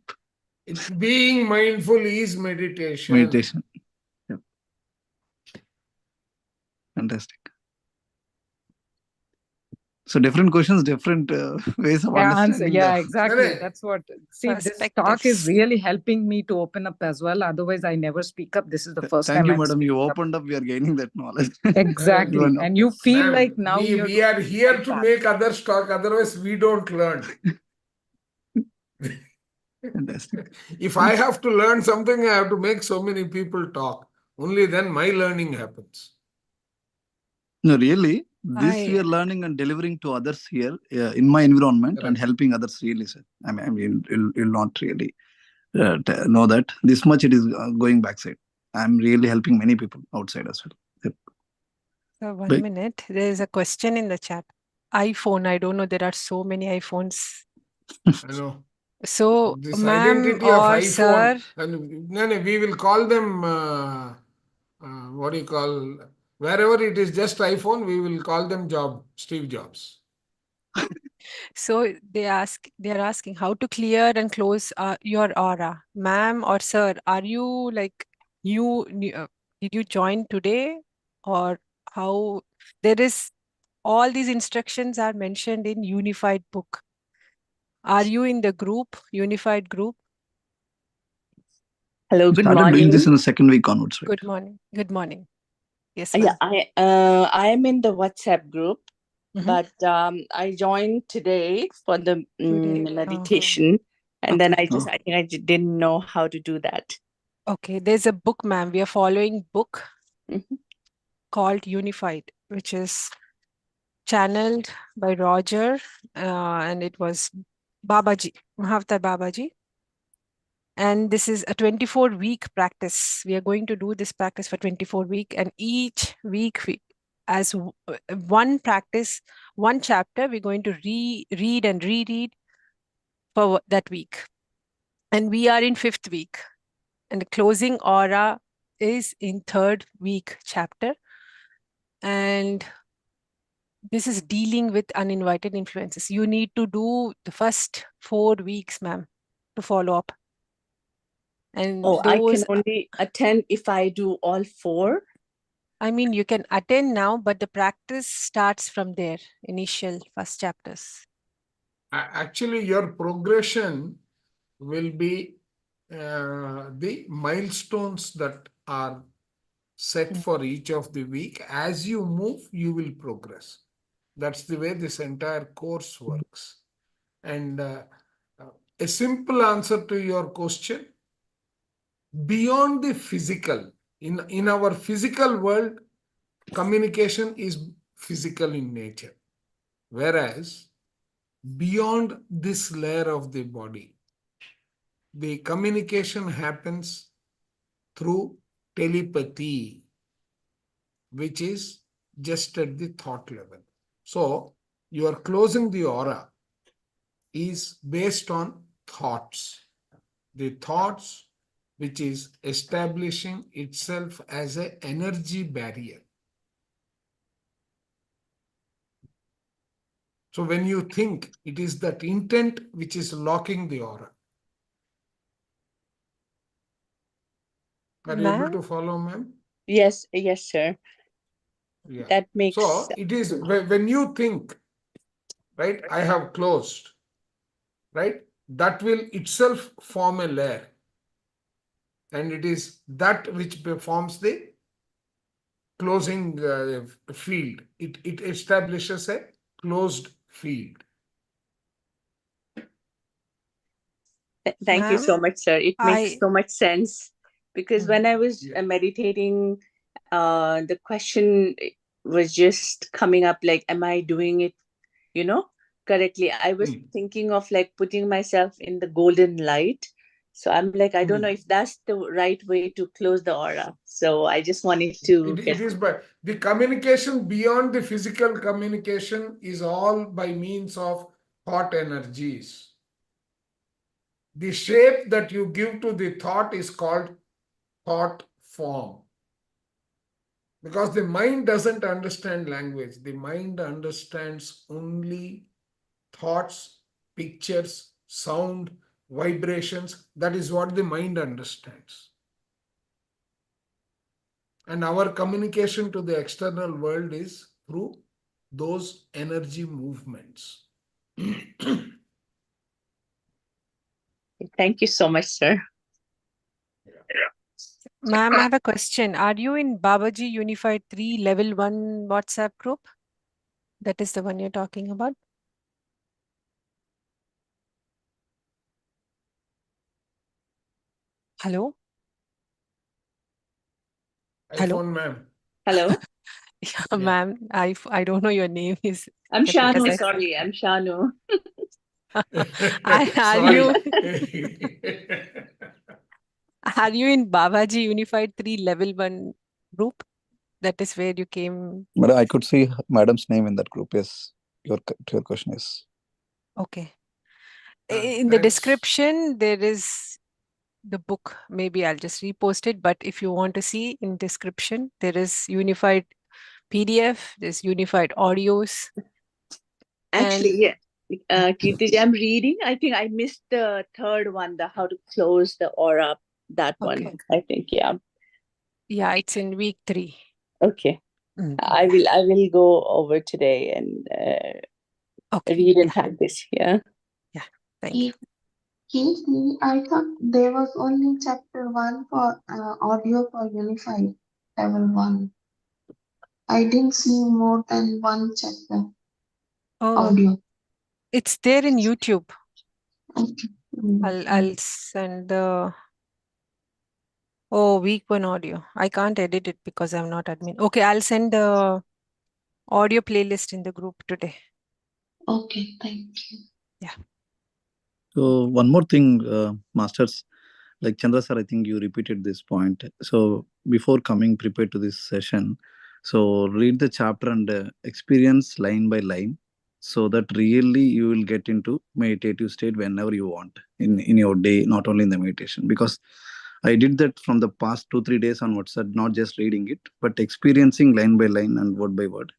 It's being mindful is meditation. Meditation. Yep. Fantastic. So different questions, different ways of understanding. Yeah, exactly. That's what. See, this talk is really helping me to open up as well. Otherwise, I never speak up. This is the first time. Thank you, madam. You opened up. We are gaining that knowledge. Exactly. And you feel like now we are here to make others talk. Otherwise, we don't learn. Fantastic. If I have to learn something, I have to make so many people talk. Only then my learning happens. No, really. This we are learning and delivering to others here in my environment and helping others really, sir. I mean, you'll not really know that this much it is going backside. I'm really helping many people outside as well. Yep. So 1 minute, there is a question in the chat. iPhone, I don't know, there are so many iPhones. I know. So, this ma'am identity or of iPhone, sir, and we will call them, what do you call, wherever it is just iPhone, we will call them Steve Jobs. So they are asking how to clear and close your aura. Ma'am or sir, are you like, did you join today or how? There is, all these instructions are mentioned in Unified book. Are you in the group, Unified group? Hello, good morning. Started doing this in the second week onwards, right? Good morning. Good morning. Yes, yeah, I am in the WhatsApp group, but I joined today for the meditation, and then I think I didn't know how to do that. Okay, there's a book, ma'am. We are following book called Unified, which is channeled by Roger, and it was Babaji, Mahavtar Babaji. And this is a 24-week practice. We are going to do this practice for 24 weeks, and each week, as one practice, one chapter, we're going to read and reread for that week. And we are in 5th week. And the closing aura is in 3rd week chapter. And this is dealing with uninvited influences. You need to do the first 4 weeks, ma'am, to follow up. And I can only attend if I do all 4. I mean, you can attend now, but the practice starts from there, initial first chapters. Actually, your progression will be the milestones that are set for each of the week. As you move, you will progress. That's the way this entire course works. And a simple answer to your question, beyond the physical, in our physical world, communication is physical in nature. Whereas beyond this layer of the body. The communication happens through telepathy, which is just at the thought level. So your closing the aura is based on thoughts. The thoughts which is establishing itself as an energy barrier. So when you think, it is that intent which is locking the aura. Are you able to follow, ma'am? Yes, sir. Yeah. That makes So it is when you think, right, I have closed, right, that will itself form a layer. And it is that which forms the closing field. It establishes a closed field. Thank you so much, sir. It makes so much sense, because when I was meditating, the question was just coming up like, am I doing it, correctly? I was thinking of like putting myself in the golden light. So I'm like, I don't know if that's the right way to close the aura. So I just wanted to It is, but the communication beyond the physical communication is all by means of thought energies. The shape that you give to the thought is called thought form. Because the mind doesn't understand language. The mind understands only thoughts, pictures, sound, vibrations. That is what the mind understands. And our communication to the external world is through those energy movements. Thank you so much, sir. Ma'am, I have a question. Are you in Babaji Unified 3 Level 1 WhatsApp group? That is the one you're talking about? Hello? Hello? iPhone, ma'am. Hello? Yeah, ma'am, I don't know your name. I'm Shanu, sorry. I'm Shanu. Are you are you in Babaji Unified 3 Level 1 group? That is where you came. Madam, I could see Madam's name in that group. Yes, your question is. Okay. In the description, there is the book. Maybe I'll just repost it. But if you want to see in description, there is unified PDF, there's unified audios. Actually, yeah. Keerthi, I'm reading. I think I missed the third one, the how to close the aura. That one, I think, yeah. Yeah, it's in week 3. Okay. I will go over today and read and practice. Yeah. Yeah. Thank you. Keerthi, I thought there was only chapter 1 for audio for Unified Level 1. I didn't see more than one chapter. Audio. It's there in YouTube. Okay. I'll send the week 1 audio. I can't edit it because I'm not admin. Okay, I'll send the audio playlist in the group today. Okay, thank you. Yeah. So one more thing, masters, like Chandra sir, I think you repeated this point. So before coming prepared to this session, so read the chapter and experience line by line, so that really you will get into meditative state whenever you want in your day, not only in the meditation. Because I did that from the past 2-3 days on WhatsApp, not just reading it, but experiencing line by line and word by word.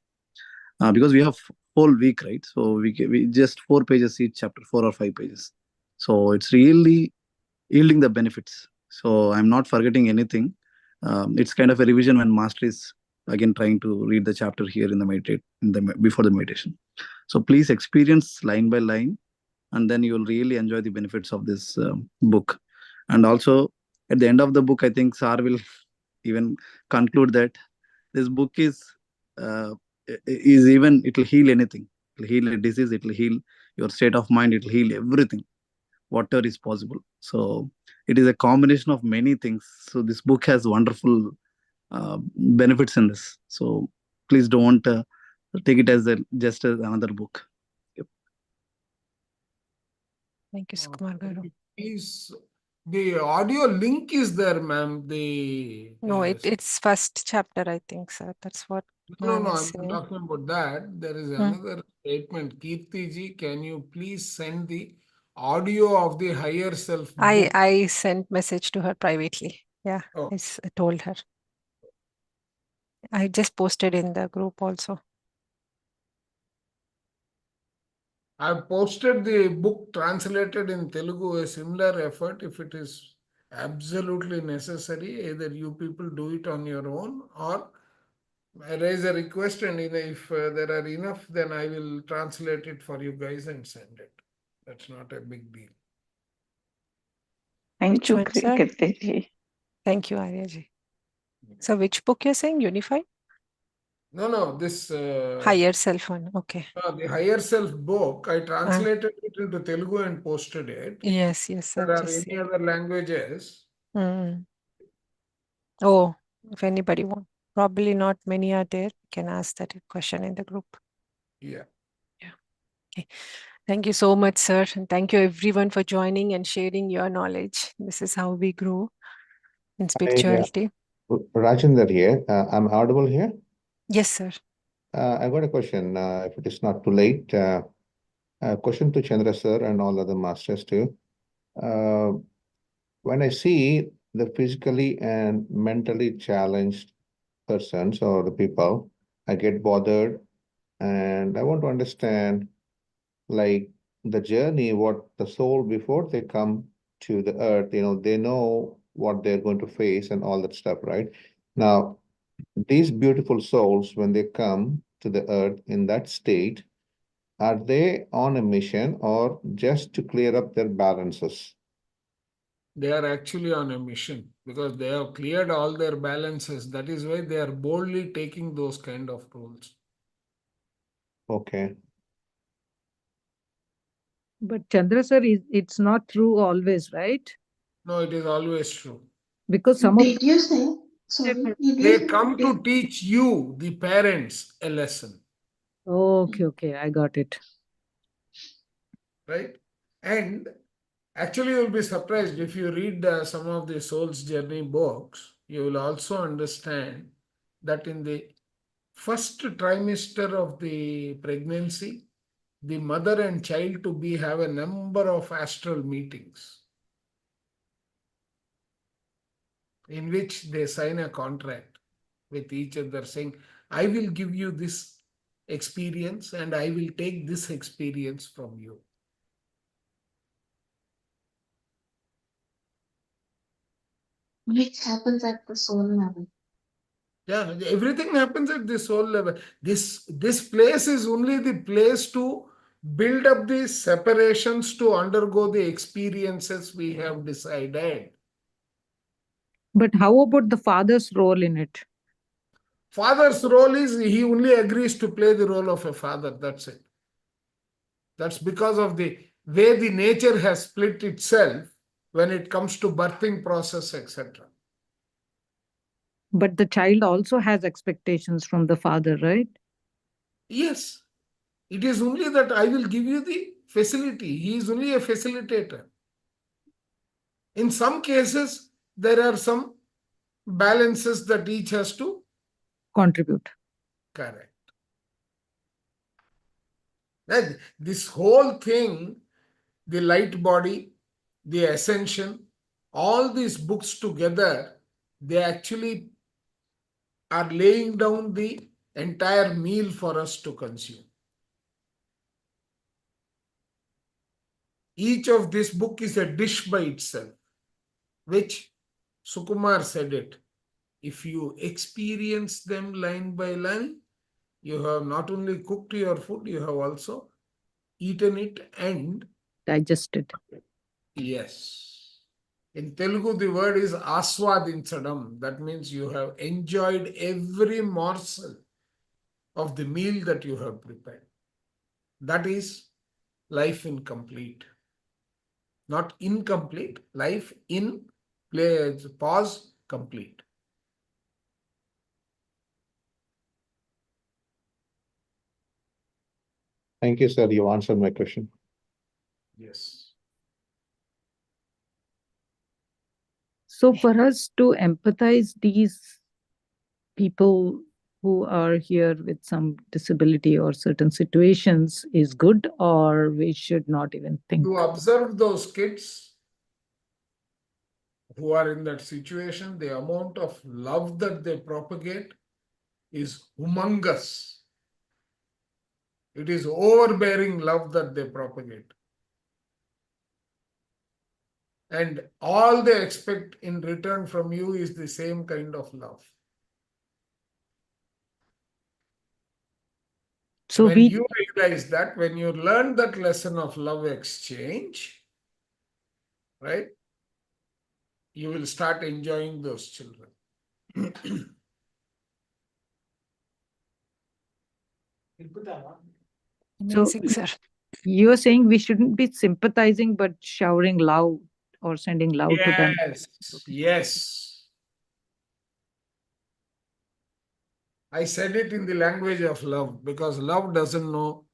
Because we have whole week, right? So we just 4 pages each chapter, 4 or 5 pages. So it's really yielding the benefits. So I'm not forgetting anything. It's kind of a revision when master is again trying to read the chapter here in the before the meditation. So please experience line by line, and then you will really enjoy the benefits of this book. And also at the end of the book, I think Sar will even conclude that this book is even, it will heal anything. It will heal a disease, it will heal your state of mind, it will heal everything, whatever is possible. So it is a combination of many things. So this book has wonderful benefits in this. So please don't take it as just as another book. Yep. Thank you, Sukumar Garu. Please, the audio link is there, ma'am. No, it's first chapter, I think, sir. That's what No, ma'am I'm is saying. not talking about that. There is another statement. Keerthi ji, can you please send the audio of the higher self book? I sent message to her privately. Yeah, Oh. I told her. I just posted in the group also. I've posted the book translated in Telugu, a similar effort if it is absolutely necessary. Either you people do it on your own or I raise a request, and if there are enough, then I will translate it for you guys and send it. That's not a big deal. Thank you, Keerthi. Thank you, Aryaji. So which book you're saying? Unified? No, this higher self one. Okay. The higher self book, I translated it into Telugu and posted it. Yes, There are any other languages? Oh, if anybody wants. Probably not many are there. You can ask that question in the group. Yeah. Okay. Thank you so much, sir. And thank you everyone for joining and sharing your knowledge. This is how we grow in spirituality. Rajendra here. I'm audible here? Yes, sir. I got a question. If it is not too late, a question to Chandra sir and all other masters too. When I see the physically and mentally challenged persons or the people, I get bothered, and I want to understand like the journey, what the soul before they come to the earth, they know what they're going to face and all that stuff, right? Now, these beautiful souls, when they come to the earth in that state, are they on a mission or just to clear up their balances? They are actually on a mission because they have cleared all their balances. That is why they are boldly taking those kind of roles. Okay. But Chandra sir, it's not true always, right? No, it is always true. Because some Did you say? Sorry, they come to teach you, the parents, a lesson. Okay, I got it. Right? And actually, you'll be surprised if you read some of the Soul's Journey books, you will also understand that in the first trimester of the pregnancy, the mother and child to be have a number of astral meetings in which they sign a contract with each other saying, I will give you this experience and I will take this experience from you. Which happens at the soul level. Yeah, everything happens at the soul level. This place is only the place to build up the separations to undergo the experiences we have decided. But how about the father's role in it? Father's role is he only agrees to play the role of a father. That's it. That's because of the way the nature has split itself when it comes to birthing process, etc. But the child also has expectations from the father, right? Yes. It is only that I will give you the facility. He is only a facilitator. In some cases, there are some balances that each has to contribute. Correct. And this whole thing, the light body, the ascension, all these books together, they actually are laying down the entire meal for us to consume. Each of this book is a dish by itself, which Sukumar said it. If you experience them line by line, you have not only cooked your food, you have also eaten it and digested. Yes. In Telugu, the word is aswadinchadam. That means you have enjoyed every morsel of the meal that you have prepared. That is life incomplete. Not incomplete, life in place, pause, complete. Thank you, sir. You answered my question. Yes. So for us to empathize these people who are here with some disability or certain situations is good, or we should not even think? You observe those kids who are in that situation, the amount of love that they propagate is humongous. It is overbearing love that they propagate. And all they expect in return from you is the same kind of love. So when you realize that, when you learn that lesson of love exchange, right, you will start enjoying those children. Amazing, sir. You're saying we shouldn't be sympathizing, but showering love or sending love to them. Yes, yes. I said it in the language of love because love doesn't know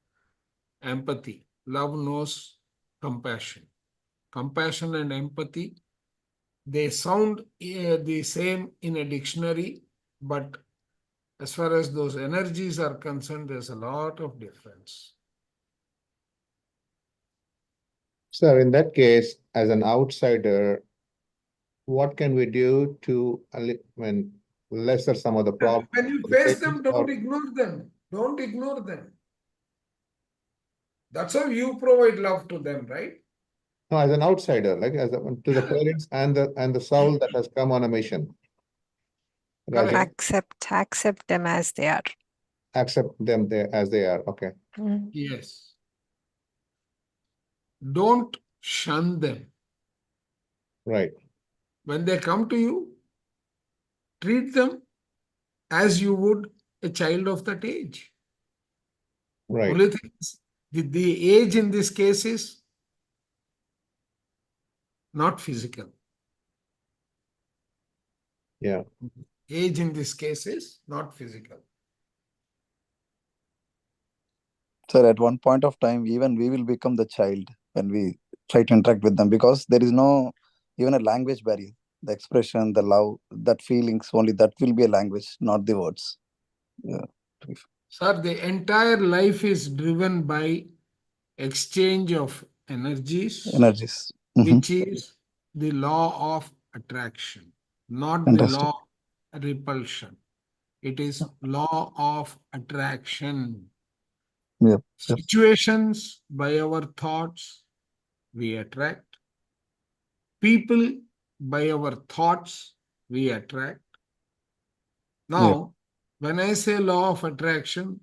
empathy. Love knows compassion. Compassion and empathy, they sound the same in a dictionary, but as far as those energies are concerned, there's a lot of difference. Sir, in that case, as an outsider, what can we do to lesser some of the problems? When you face them, don't ignore them. Don't ignore them. That's how you provide love to them, right? No, as an outsider, like to the parents and the soul that has come on a mission. Right? Accept them as they are. Accept them as they are. Okay. Yes. Don't shun them. Right. When they come to you, treat them as you would a child of that age. Right. Only thing is, the age in this case is not physical. Yeah. Age in this case is not physical. Sir, at one point of time, even we will become the child when we try to interact with them, because there is no even a language barrier. The expression, the love, that feelings, only that will be a language, not the words. Yeah. Sir, the entire life is driven by exchange of energies, which is the law of attraction, not the law of repulsion. It is law of attraction. Yep. Situations by our thoughts, we attract. People by our thoughts, we attract. Now, when I say law of attraction,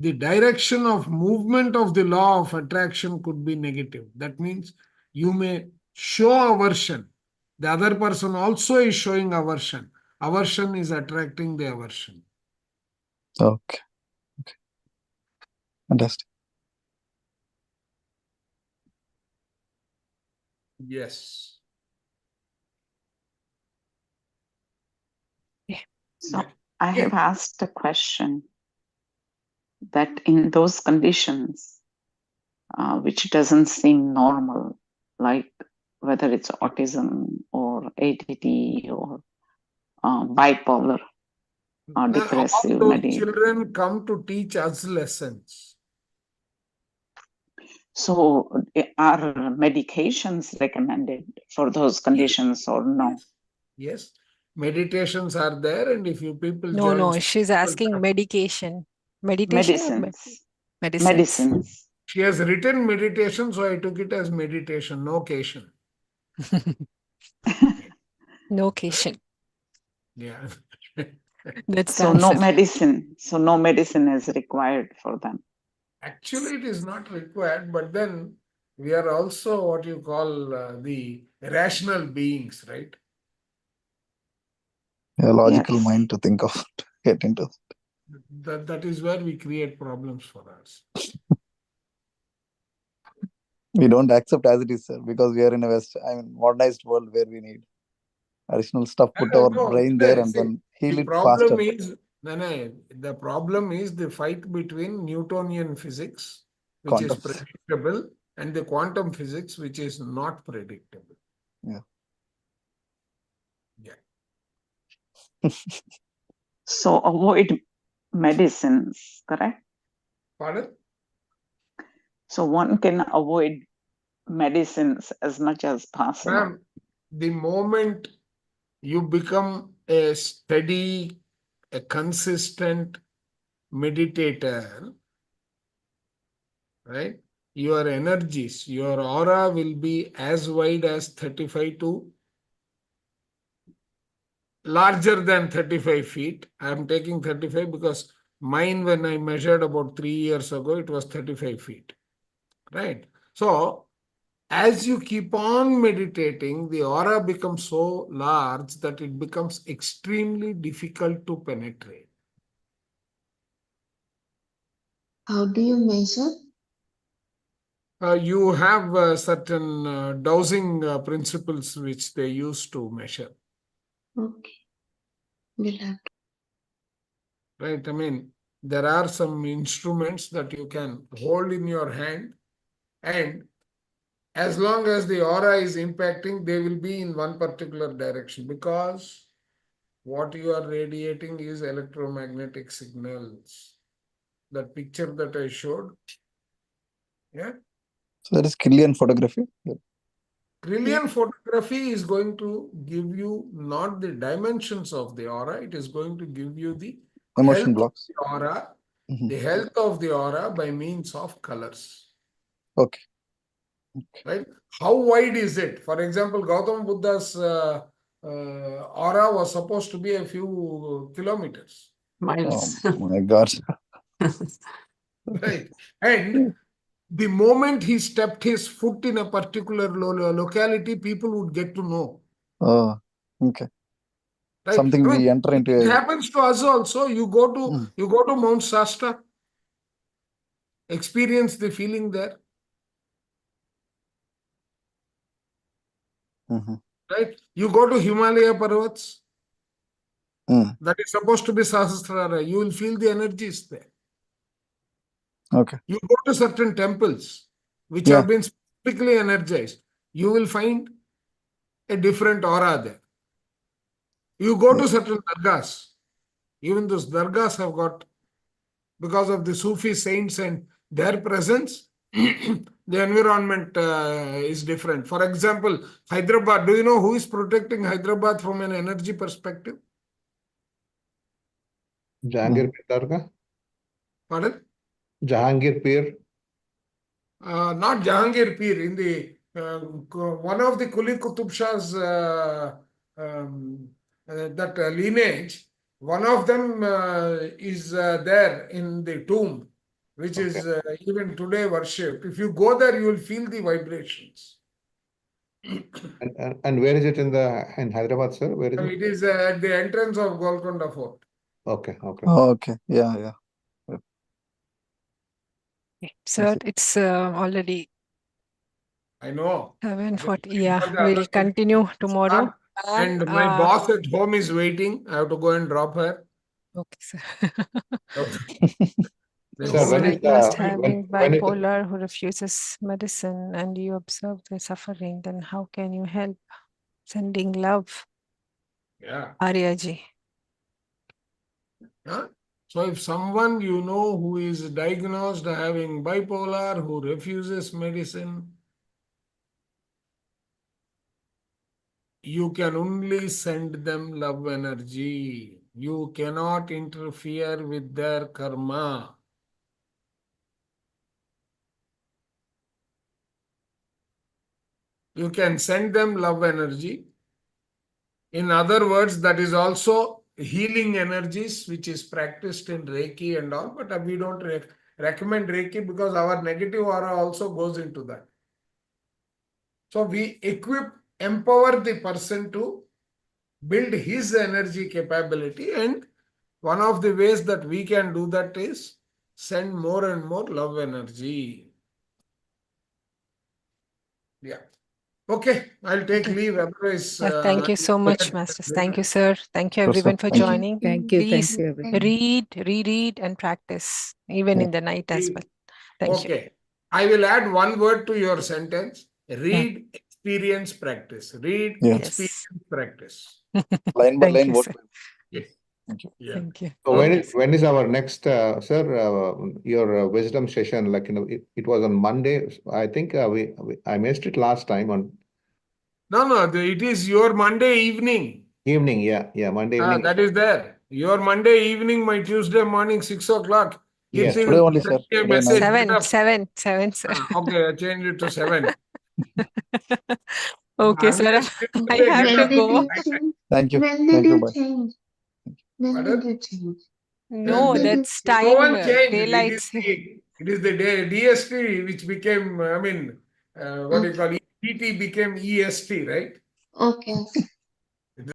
the direction of movement of the law of attraction could be negative. That means you may show aversion. The other person also is showing aversion. Aversion is attracting the aversion. Okay. Fantastic. Yes. So I have asked a question that in those conditions, which doesn't seem normal, like whether it's autism or ADD or bipolar or depressive. All those children come to teach us lessons. So are medications recommended for those conditions or no? Yes, meditations are there, and if you people No, join... No, she's asking medication. Meditation Medicines. or medicines? She has written meditation, so I took it as meditation, no cation. No cation. Yeah. That's so no medicine. So no medicine is required for them. Actually, it is not required, but then we are also what you call the rational beings, right? A logical mind to think of, to get into. That is where we create problems for us. We don't accept as it is, sir, because we are in a modernized world where we need additional stuff, put our brain there and then heal it faster. The problem is the fight between Newtonian physics, which Quantum. is predictable, and the quantum physics, which is not predictable. Yeah. So avoid medicines, correct? Pardon? So one can avoid medicines as much as possible. Ma'am, the moment you become a steady, a consistent meditator, right? Your energies, your aura will be as wide as 35 to larger than 35 feet. I'm taking 35 because mine, when I measured about 3 years ago, it was 35 feet, right? So as you keep on meditating, the aura becomes so large that it becomes extremely difficult to penetrate. How do you measure? You have certain dowsing principles which they use to measure. Okay. We'll have to. Right? I mean, there are some instruments that you can hold in your hand, and as long as the aura is impacting, they will be in one particular direction, because what you are radiating is electromagnetic signals. That picture that I showed, yeah. So that is Killian photography. Trillion photography is going to give you not the dimensions of the aura, it is going to give you the Emotion health blocks. of the aura, the health of the aura by means of colors. Okay. Right? How wide is it? For example, Gautama Buddha's aura was supposed to be a few kilometers. Miles. Oh my God. Right. And the moment he stepped his foot in a particular locality, people would get to know. Oh, okay. Right. Something I we mean, enter into it a... happens to us also. You go to Mount Shasta, experience the feeling there. Right. You go to Himalaya Parvats. That is supposed to be Sahasrara. You will feel the energies there. Okay. You go to certain temples which have been specifically energized. You will find a different aura there. You go to certain dargahs. Even those dargahs have got, because of the Sufi saints and their presence, the environment is different. For example, Hyderabad, do you know who is protecting Hyderabad from an energy perspective? Jahangir Pir Dargah? Pardon? Jahangir Pir? Not Jahangir Pir. In the one of the Kuli Qutub Shah's that lineage, one of them is there in the tomb, which is even today worshipped. If you go there, you will feel the vibrations. And where is it in Hyderabad, sir? Where is it? It is at the entrance of Golconda Fort. Okay, okay. Oh, okay. Yeah. Sir, it's already. I know. 7:40. Yeah, we'll continue tomorrow. And my boss at home is waiting. I have to go and drop her. Okay, sir. Sir, when is Diagnosed having bipolar who refuses medicine and you observe their suffering, then how can you help? Sending love. Yeah. Aryaji. Huh? So if someone you know who is diagnosed having bipolar, who refuses medicine, you can only send them love energy. You cannot interfere with their karma. You can send them love energy. In other words, that is also healing energies, which is practiced in Reiki and all, but we don't recommend Reiki because our negative aura also goes into that. So we empower the person to build his energy capability, and one of the ways that we can do that is send more and more love energy. Yeah. Okay, I'll take leave. Otherwise, Thank you so much, Masters. Thank you, sir. Thank you, everyone, for joining. Thank you. Please Thank you, everyone. read, reread, and practice, even in the night as well. Thank you. Okay. I will add one word to your sentence. Read, experience, practice. Read, experience, practice. Line by Thank line, you, word sir. Yes. Thank you. Yeah. Thank you. So Okay. when is our next, sir, your wisdom session? Like, it was on Monday. I think I missed it last time on No, it is your Monday evening. evening. Yeah, Monday evening. That is there. Your Monday evening, my Tuesday morning, 6 o'clock. Yes, Keerthi today will only, send sir. me a Today night. message. Seven, sir. Okay, I changed it to 7. Okay, sir. Always I Tuesday, have get to up. When did go. you change? Thank you. When did Thank you. you Bye. change? When Pardon? did you change? No, When did you that's change? No time, one changed. daylight. It is the DST which became, what do you call it? ET became EST, right? Okay.